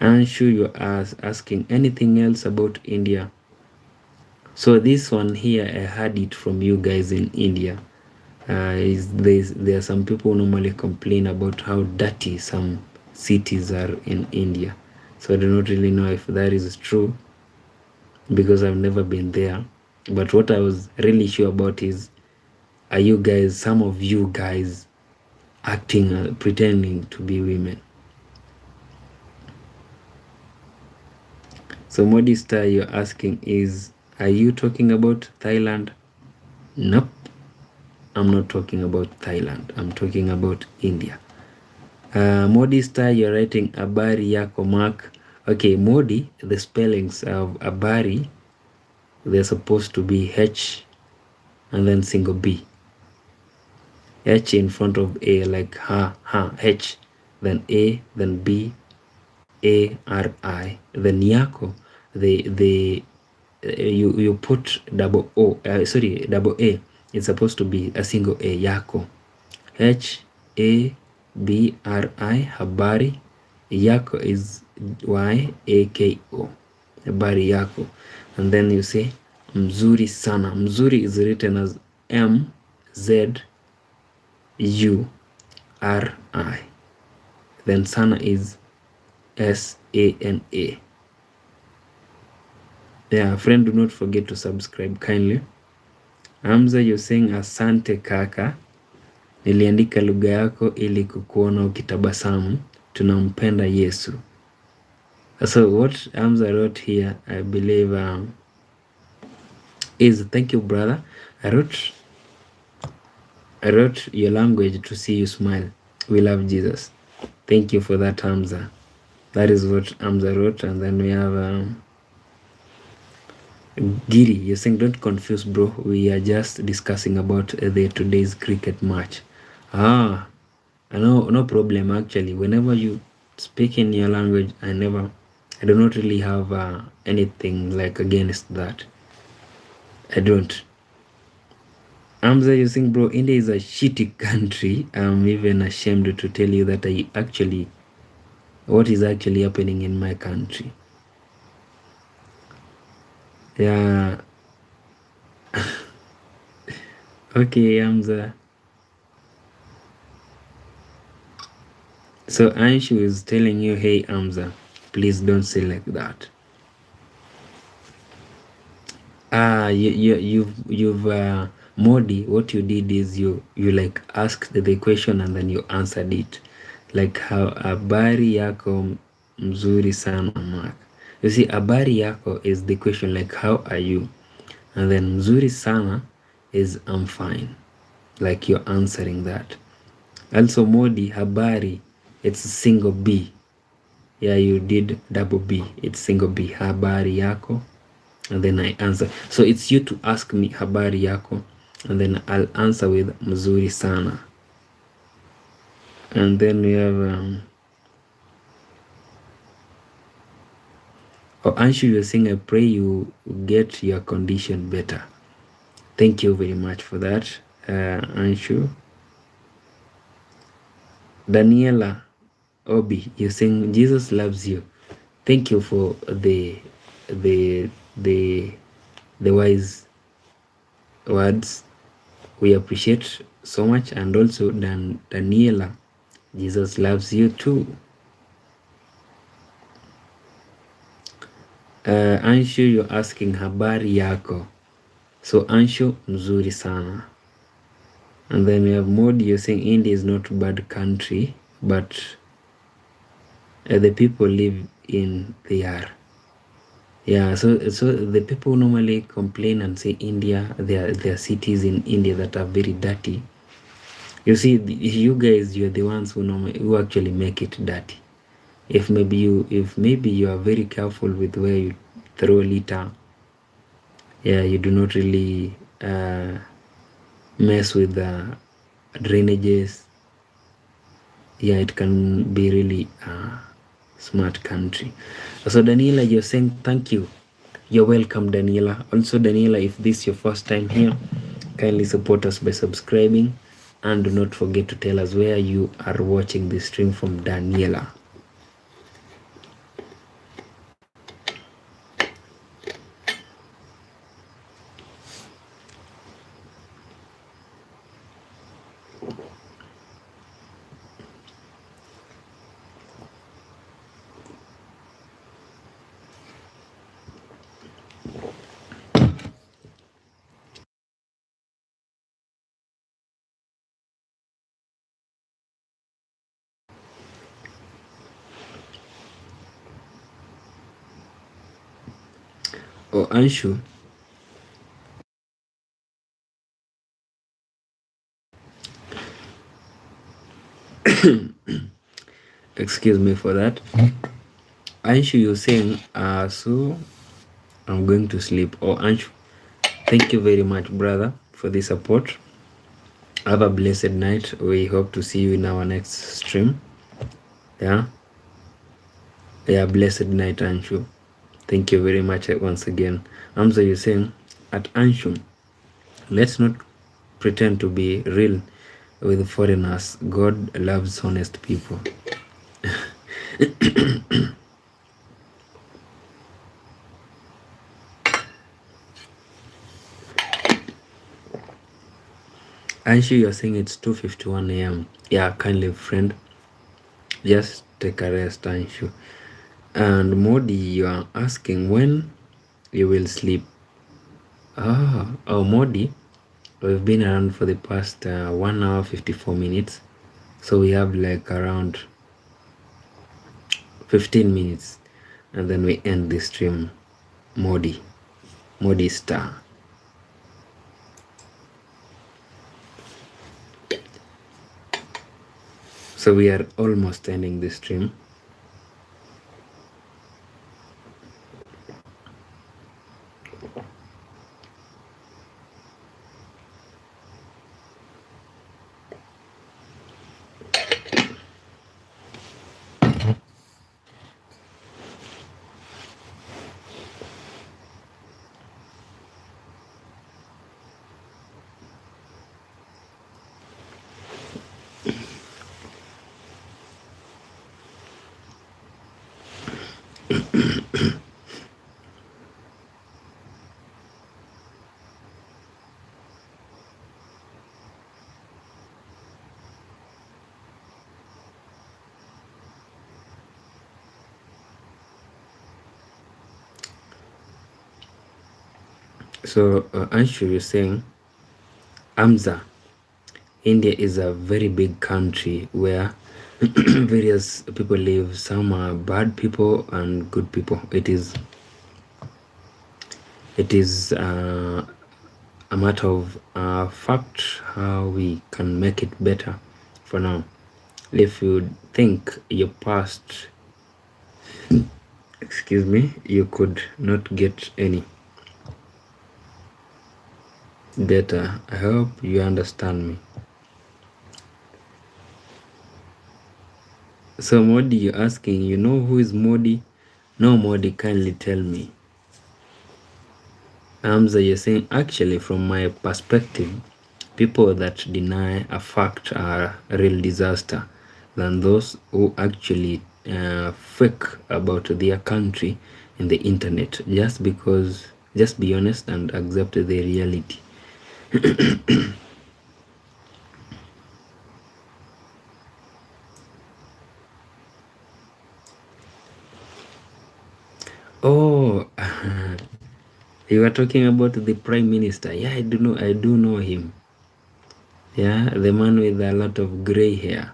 I'm sure you're asking anything else about India. So this one here, I heard it from you guys in India. There are some people who normally complain about how dirty some cities are in India. So I do not really know if that is true, because I've never been there. But what I was really sure about is, are you guys, some of you guys, acting, pretending to be women? So Modista, you're asking is, are you talking about Thailand? Nope. I'm not talking about Thailand. I'm talking about India. Modista, you're writing Abari Yako Mark. Okay, Modi, the spellings of Abari, they're supposed to be H and then single B. H in front of A, like H, then A, then B, A-R-I, then Yako, you put double A. It's supposed to be a single A, Yako. H-A-B-R-I, habari. Yako is Y-A-K-O, habari yako. And then you say mzuri sana. Mzuri is written as M-Z-U-R-I. Then Sana is SANA. Yeah, friend, do not forget to subscribe kindly. Hamza, you're saying asante kaka, niliandika lugha yako ili kukuona ukitabasamu, tunampenda Yesu. So what Hamza wrote here, I believe, is thank you, brother. I wrote your language to see you smile. We love Jesus. Thank you for that, Hamza. That is what Hamza wrote. And then we have Giri, you're saying don't confuse, bro. We are just discussing about the today's cricket match. No problem. Actually, whenever you speak in your language, I do not really have anything like against that. I don't. Hamza, you think, bro, India is a shitty country. I'm even ashamed to tell you that what is actually happening in my country. Yeah. Okay, Hamza. So Anshu is telling you, hey, Hamza, please don't say like that. You've Modi, what you did is you like asked the question and then you answered it, like how habari yako mzuri sana Mark. You see, habari yako is the question, like how are you, and then mzuri sana is I'm fine, like you're answering that. Also Modi, habari, it's single B. Yeah, you did double B, it's single B, habari yako, and then I answer. So it's you to ask me habari yako, and then I'll answer with mzuri sana. And then we have Anshu, you're saying I pray you get your condition better. Thank you very much for that, Anshu. Daniela Obi, you're saying Jesus loves you. Thank you for the wise words. We appreciate so much. And also Daniela, Jesus loves you too. Anshu, you're asking habari yako. So Anshu, mzuri sana. And then we have Modi, you're saying India is not a bad country, but the people live in there. Yeah, so the people normally complain and say India, there are cities in India that are very dirty. You see, you guys, you're the ones who actually make it dirty. If maybe you are very careful with where you throw litter, yeah, you do not really mess with the drainages, yeah, it can be really a smart country. So Daniela, you're saying thank you. You're welcome, Daniela. Also, Daniela, if this is your first time here, kindly support us by subscribing, and do not forget to tell us where you are watching this stream from. Daniela. Oh, Anshu. Excuse me for that. Anshu, you're saying, so I'm going to sleep. Oh, Anshu, thank you very much, brother, for the support. Have a blessed night. We hope to see you in our next stream. Yeah, blessed night, Anshu. Thank you very much once again. Hamza, you're saying, at Anshu, let's not pretend to be real with foreigners. God loves honest people. Anshu, you're saying it's 2:51 a.m. Yeah, kindly friend, Just take a rest, Anshu. And Modi, you are asking when you will sleep. Oh, Modi, we've been around for the past 1 hour 54 minutes. So we have like around 15 minutes and then we end the stream. Modi star. So we are almost ending the stream. So Anshu, you're saying Amza, India is a very big country where various people live. Some are bad people and good people. It is a matter of fact how we can make it better for now. If you think your past, excuse me, you could not get any better. I hope you understand me. So Modi, you're asking, you know who is Modi? No, Modi, kindly tell me. Hamza, you're saying, actually, from my perspective, people that deny a fact are a real disaster than those who actually fake about their country in the internet just be honest and accept the reality. Oh, you were talking about the prime minister. Yeah, I do know him. Yeah, the man with a lot of gray hair.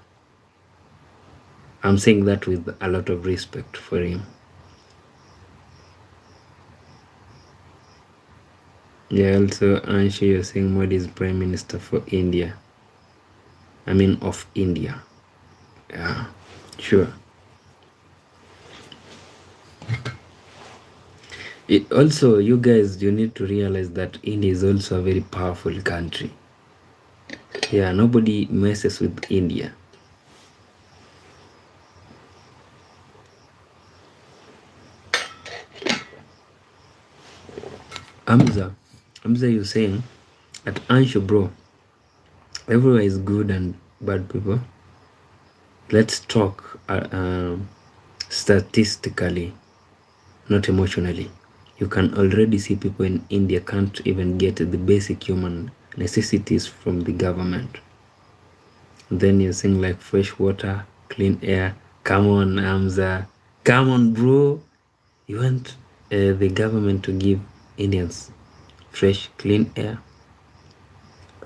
I'm saying that with a lot of respect for him. Yeah, also Anshu, you're saying Modi is prime minister for India. I mean of India. Yeah, sure. Also, you guys, you need to realize that India is also a very powerful country. Yeah, nobody messes with India. Hamza, you're saying at Anshu, bro, everywhere is good and bad people. Let's talk statistically, not emotionally. You can already see people in India can't even get the basic human necessities from the government. Then you're saying like fresh water, clean air. Come on, Hamza. Come on, bro. You want the government to give Indians fresh, clean air?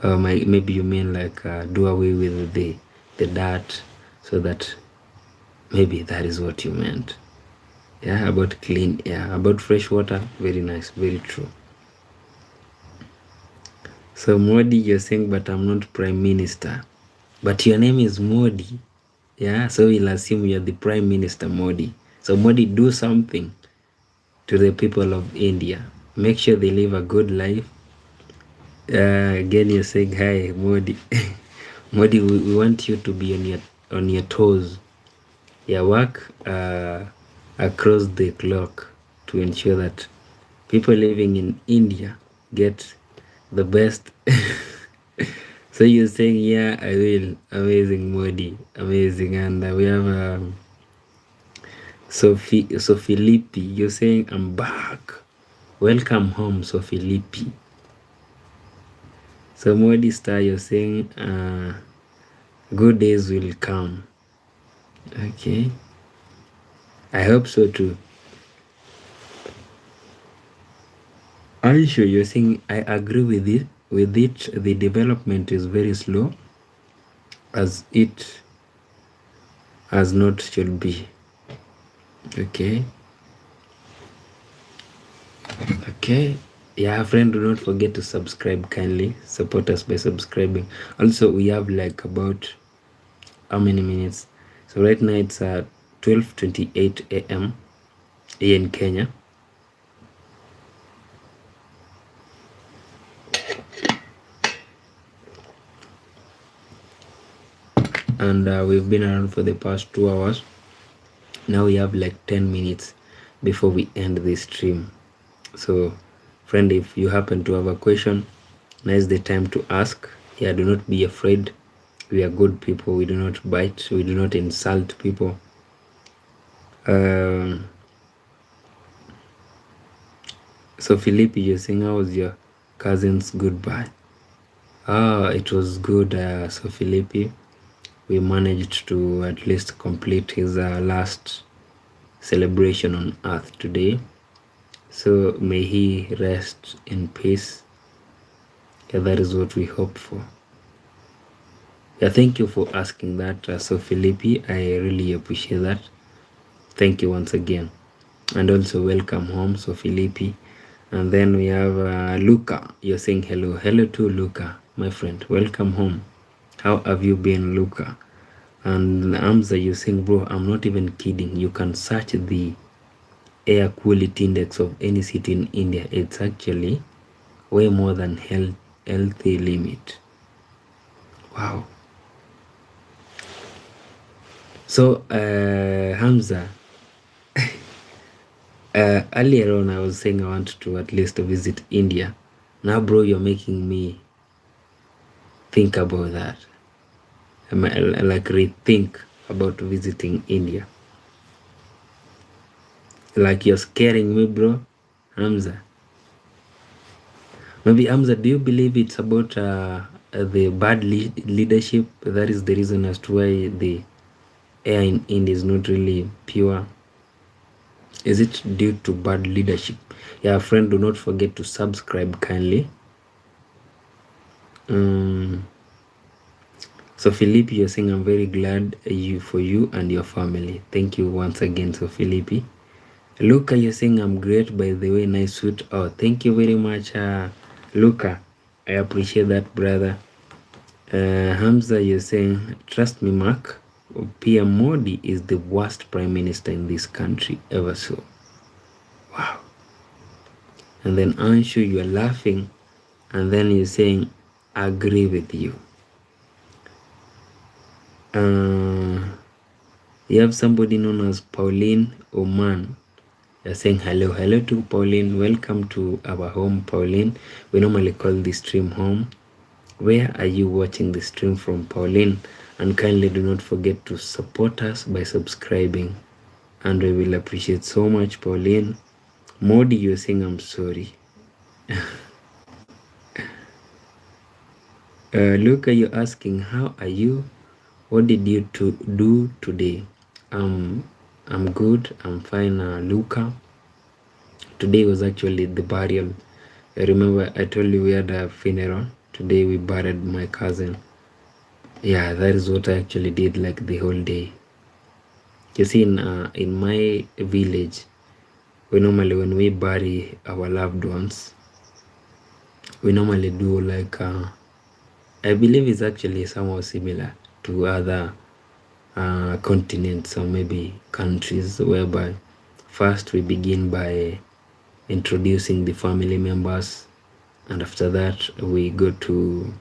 Maybe you mean like do away with the dirt, so that maybe that is what you meant. Yeah, about clean air, about fresh water. Very nice, very true. So Modi, you're saying, but I'm not prime minister. But your name is Modi. Yeah, so we'll assume you're the prime minister, Modi. So Modi, do something to the people of India. Make sure they live a good life. Again, you're saying, hi, Modi. Modi, we want you to be on your toes. Yeah, work across the clock to ensure that people living in India get the best. So you're saying, yeah, I will. Amazing, Modi. Amazing. And we have Sophie Lippi. You're saying, I'm back. Welcome home, Sophie Lippi. So Modi star, you're saying, good days will come. Okay, I hope so too. Are you sure? You're saying I agree with it. With it, the development is very slow, as it as not should be. Okay. Okay. Yeah, friend, do not forget to subscribe. Kindly support us by subscribing. Also, we have like about how many minutes? So right now it's 12:28 a.m. here in Kenya. And we've been around for the past 2 hours. Now we have like 10 minutes before we end this stream. So friend, if you happen to have a question, now is the time to ask. Yeah, do not be afraid. We are good people. We do not bite. We do not insult people. So Philippi, you're saying, how was your cousin's goodbye? It was good. So Philippi, we managed to at least complete his last celebration on earth today. So may he rest in peace. Yeah, that is what we hope for. Yeah, thank you for asking that. So Philippi, I really appreciate that. Thank you once again. And also welcome home, so Philippi. And then we have Luca. You're saying hello. Hello to Luca, my friend. Welcome home. How have you been, Luca? And Amza, you're saying, bro, I'm not even kidding. You can search the air quality index of any city in India. It's actually way more than healthy limit. Wow. So Hamza, earlier on I was saying I want to at least visit India. Now bro, you're making me think about that. Like rethink about visiting India. Like you're scaring me, bro. Hamza, maybe Hamza, do you believe it's about the bad leadership? That is the reason as to why the air in India is not really pure. Is it due to bad leadership? Yeah, friend, do not forget to subscribe kindly. So Philippi, you're saying I'm very glad for you and your family. Thank you once again. So Philippi, Luca, you're saying I'm great, by the way, nice suit. Oh, thank you very much, Luca. I appreciate that, brother. Hamza, you're saying, trust me, Mark, PM Modi is the worst prime minister in this country ever so. Wow. And then Anshu, you're laughing, and then you're saying, agree with you. You have somebody known as Pauline Oman. You're saying hello to Pauline. Welcome to our home, Pauline. We normally call this stream home. Where are you watching the stream from, Pauline? And kindly do not forget to support us by subscribing, and we will appreciate so much, Pauline. Modi, you're saying I'm sorry. Luca, you're asking, how are you? What did you do today? I'm good. I'm fine, Luca. Today was actually the burial. I remember I told you we had a funeral. Today we buried my cousin. Yeah, that is what I actually did, like the whole day. You see, in my village, we normally, when we bury our loved ones, we normally do like I believe it's actually somewhat similar to other continents or maybe countries, whereby first we begin by introducing the family members, and after that we go to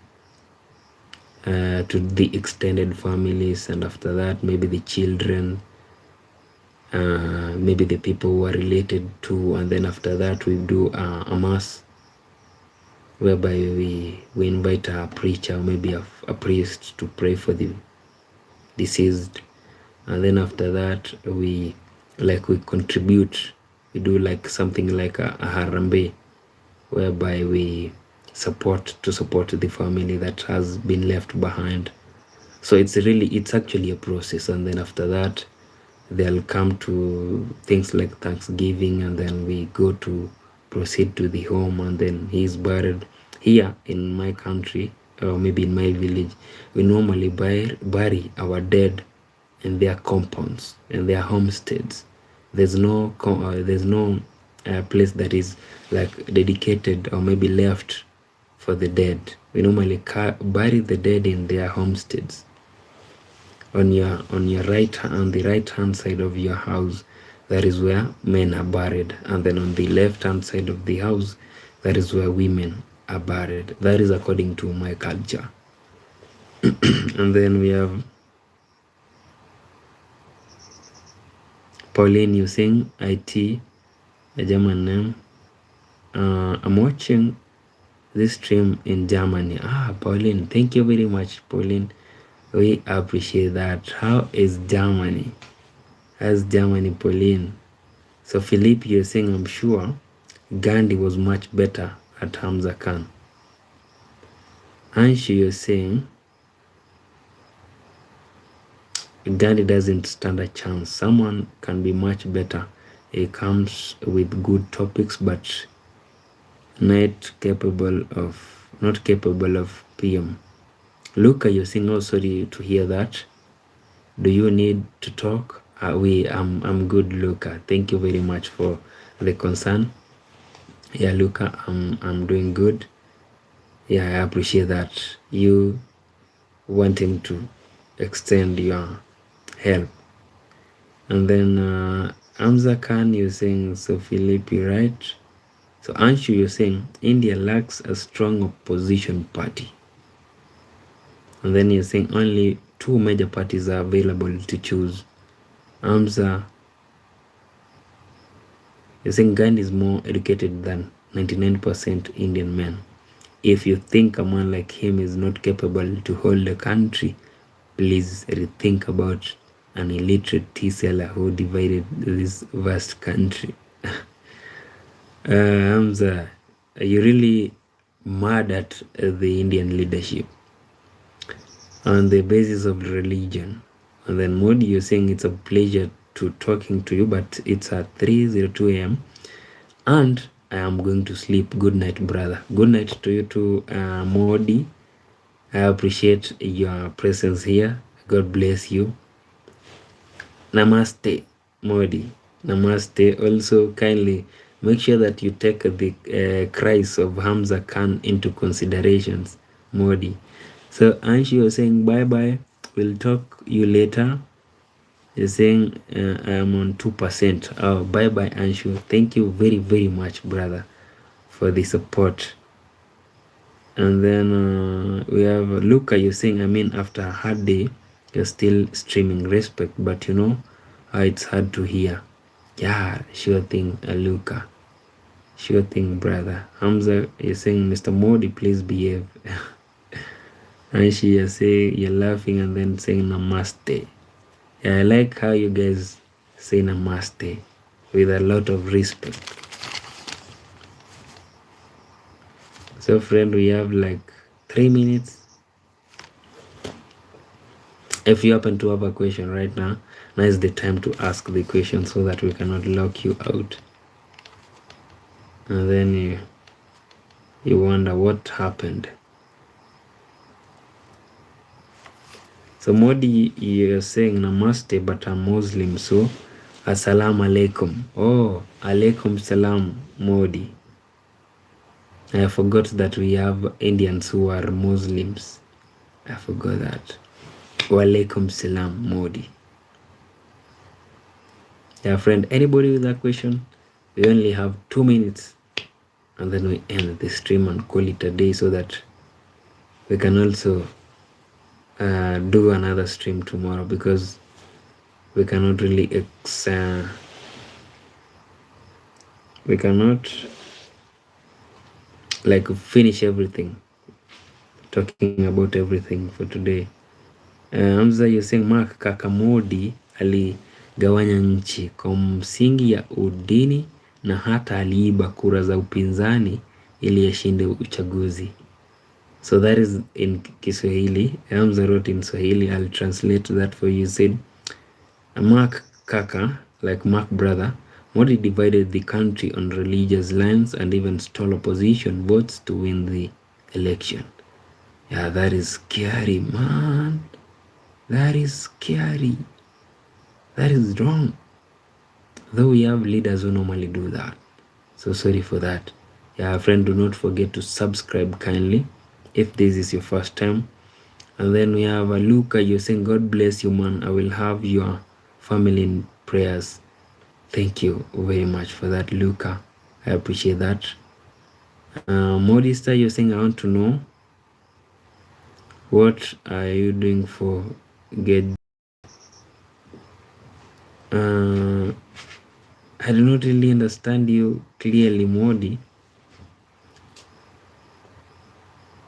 the extended families, and after that maybe the children, maybe the people who are related to, and then after that we do a mass, whereby we invite a preacher or maybe a priest to pray for the deceased, and then after that we contribute. We do like something like a harambe, whereby we support the family that has been left behind. So it's actually a process, and then after that they'll come to things like Thanksgiving, and then we go to proceed to the home, and then he's buried here in my country, or maybe in my village. We normally bury our dead in their compounds and their homesteads. There's no place that is like dedicated or maybe left for the dead. We normally bury the dead in their homesteads. On the right hand side of your house, that is where men are buried, and then on the left hand side of the house, that is where women are buried. That is according to my culture. And then we have Pauline using IT, a German name. I'm watching this stream in Germany. Pauline, thank you very much, Pauline. We appreciate that. How is Germany? How's Germany, Pauline? So Philippe, you're saying, I'm sure Gandhi was much better at Hamza Khan. Anshu, you're saying Gandhi doesn't stand a chance. Someone can be much better. He comes with good topics, but not capable of PM. Luca, you're saying, oh, sorry to hear that. Do you need to talk? I'm good, Luca. Thank you very much for the concern. Yeah, Luca, I'm doing good. Yeah, I appreciate that you wanting to extend your help. And then Hamza Khan, you're saying, so Philip, you're right. So Anshu, you're saying India lacks a strong opposition party. And then you're saying only 2 major parties are available to choose. Hamza, you're saying Gandhi is more educated than 99% Indian men. If you think a man like him is not capable to hold a country, please rethink about an illiterate tea seller who divided this vast country. Hamza, are you really mad at the Indian leadership on the basis of religion? And then Modi, you're saying it's a pleasure to talking to you, but it's at 3:02 a.m. and I am going to sleep. Good night, brother. Good night to you too, Modi. I appreciate your presence here. God bless you. Namaste, Modi. Namaste. Also, kindly make sure that you take the cries of Hamza Khan into considerations, Modi. So, Anshi, you're saying bye-bye. We'll talk you later. You're saying I am on 2%. Oh, bye-bye, Anshu. Thank you very, very much, brother, for the support. And then we have Luca, you're saying, I mean, after a hard day, you're still streaming. Respect, but you know how it's hard to hear. Yeah, sure thing, Luca. Sure thing, brother. Hamza, you're saying, Mr. Modi, please behave. And you say you're laughing and then saying namaste. Yeah, I like how you guys say namaste with a lot of respect. So friend, we have like 3 minutes. If you happen to have a question right now, now is the time to ask the question so that we cannot lock you out. And then you wonder what happened. So Modi, you're saying namaste, but I'm Muslim, so assalamu alaikum. Oh, alaikum salam, Modi. I forgot that we have Indians who are Muslims. I forgot that. Wa alaikum salam, Modi. Yeah, friend, anybody with that question? We only have 2 minutes. And then we end the stream and call it a day so that we can also do another stream tomorrow, because we cannot really we cannot like finish everything, talking about everything for today. Hamza, you're saying Mark kaka Modi aligawanya nchi kwa msingi ya udini na hata aliiba kura za upinzani ili ashinde uchaguzi. So that is in Kiswahili. Hamza wrote in Swahili. I'll translate that for you. Said, Mark Kaka, like Mark brother, Modi divided the country on religious lines and even stole opposition votes to win the election. Yeah, that is scary, man. That is scary. That is wrong. Though we have leaders who normally do that. So sorry for that. Yeah, friend, do not forget to subscribe kindly if this is your first time. And then we have a Luca, you're saying, God bless you, man. I will have your family in prayers. Thank you very much for that, Luca. I appreciate that. Modista, you're saying, I want to know, what are you doing for get? I do not really understand you clearly, Modi.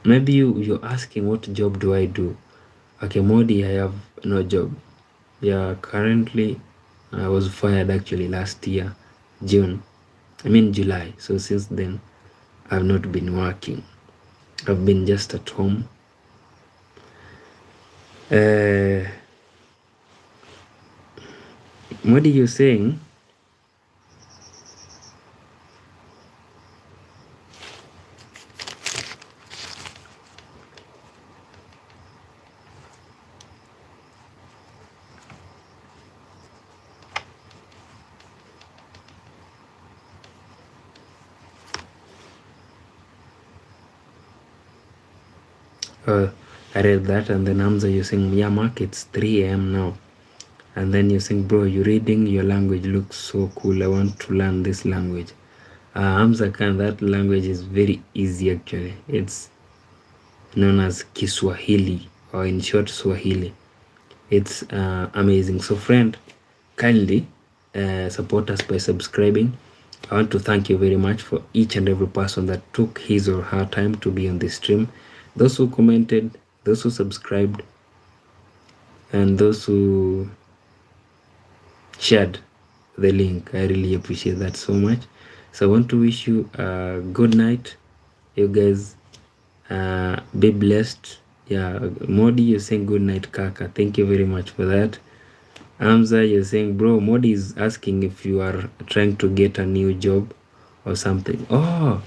Maybe you're asking, what job do I do? Okay, Modi, I have no job. Yeah, currently I was fired actually last year, July. So since then, I've not been working. I've been just at home. What are you saying? I read that, and then Hamza, you're saying, yeah, Mark, it's 3 a.m. now. And then you're saying, bro, you're reading, your language looks so cool. I want to learn this language. Hamza Khan, that language is very easy actually. It's known as Kiswahili, or in short, Swahili. It's amazing. So friend, kindly support us by subscribing. I want to thank you very much for each and every person that took his or her time to be on this stream. Those who commented, those who subscribed, and those who shared the link. I really appreciate that so much. So I want to wish you a good night. You guys be blessed. Yeah, Modi, you're saying good night, Kaka. Thank you very much for that. Hamza, you're saying, bro, Modi is asking if you are trying to get a new job or something. Oh,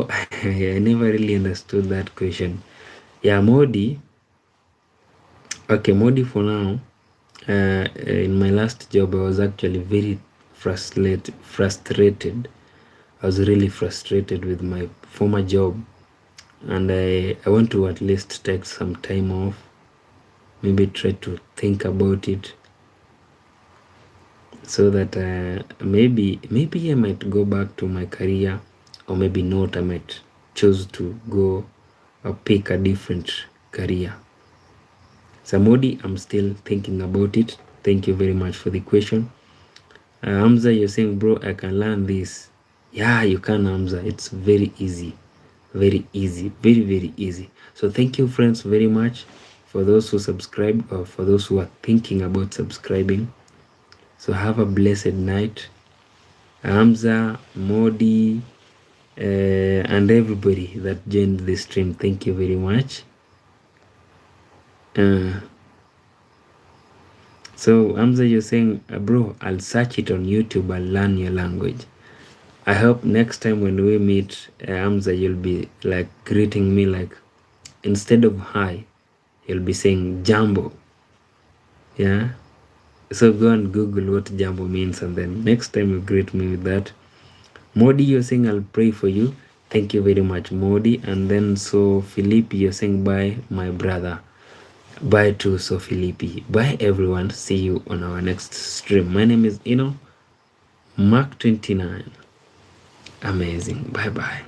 I never really understood that question. Yeah, Modi. Okay, Modi, for now, in my last job, I was actually very frustrated. I was really frustrated with my former job, and I want to at least take some time off, maybe try to think about it, so that maybe I might go back to my career, or maybe not. I might choose to go or pick a different career. Samodi, I'm still thinking about it. Thank you very much for the question. Hamza, you're saying, bro, I can learn this. Yeah, you can, Hamza. It's very easy. Very easy. Very, very easy. So thank you, friends, very much for those who subscribe, or for those who are thinking about subscribing. So have a blessed night. Hamza, Modi, and everybody that joined the stream, thank you very much. So Hamza, you're saying, bro, I'll search it on YouTube, I'll learn your language. I hope next time when we meet, Hamza, you'll be like greeting me like, instead of hi, you'll be saying jambo. Yeah, so go and Google what jambo means, and then next time you greet me with that. Modi, you're saying, I'll pray for you. Thank you very much, Modi. And then so Philippe, you're saying, bye, my brother. Bye to So Philippi. Bye everyone. See you on our next stream. My name is Mark 29. Amazing. Bye bye.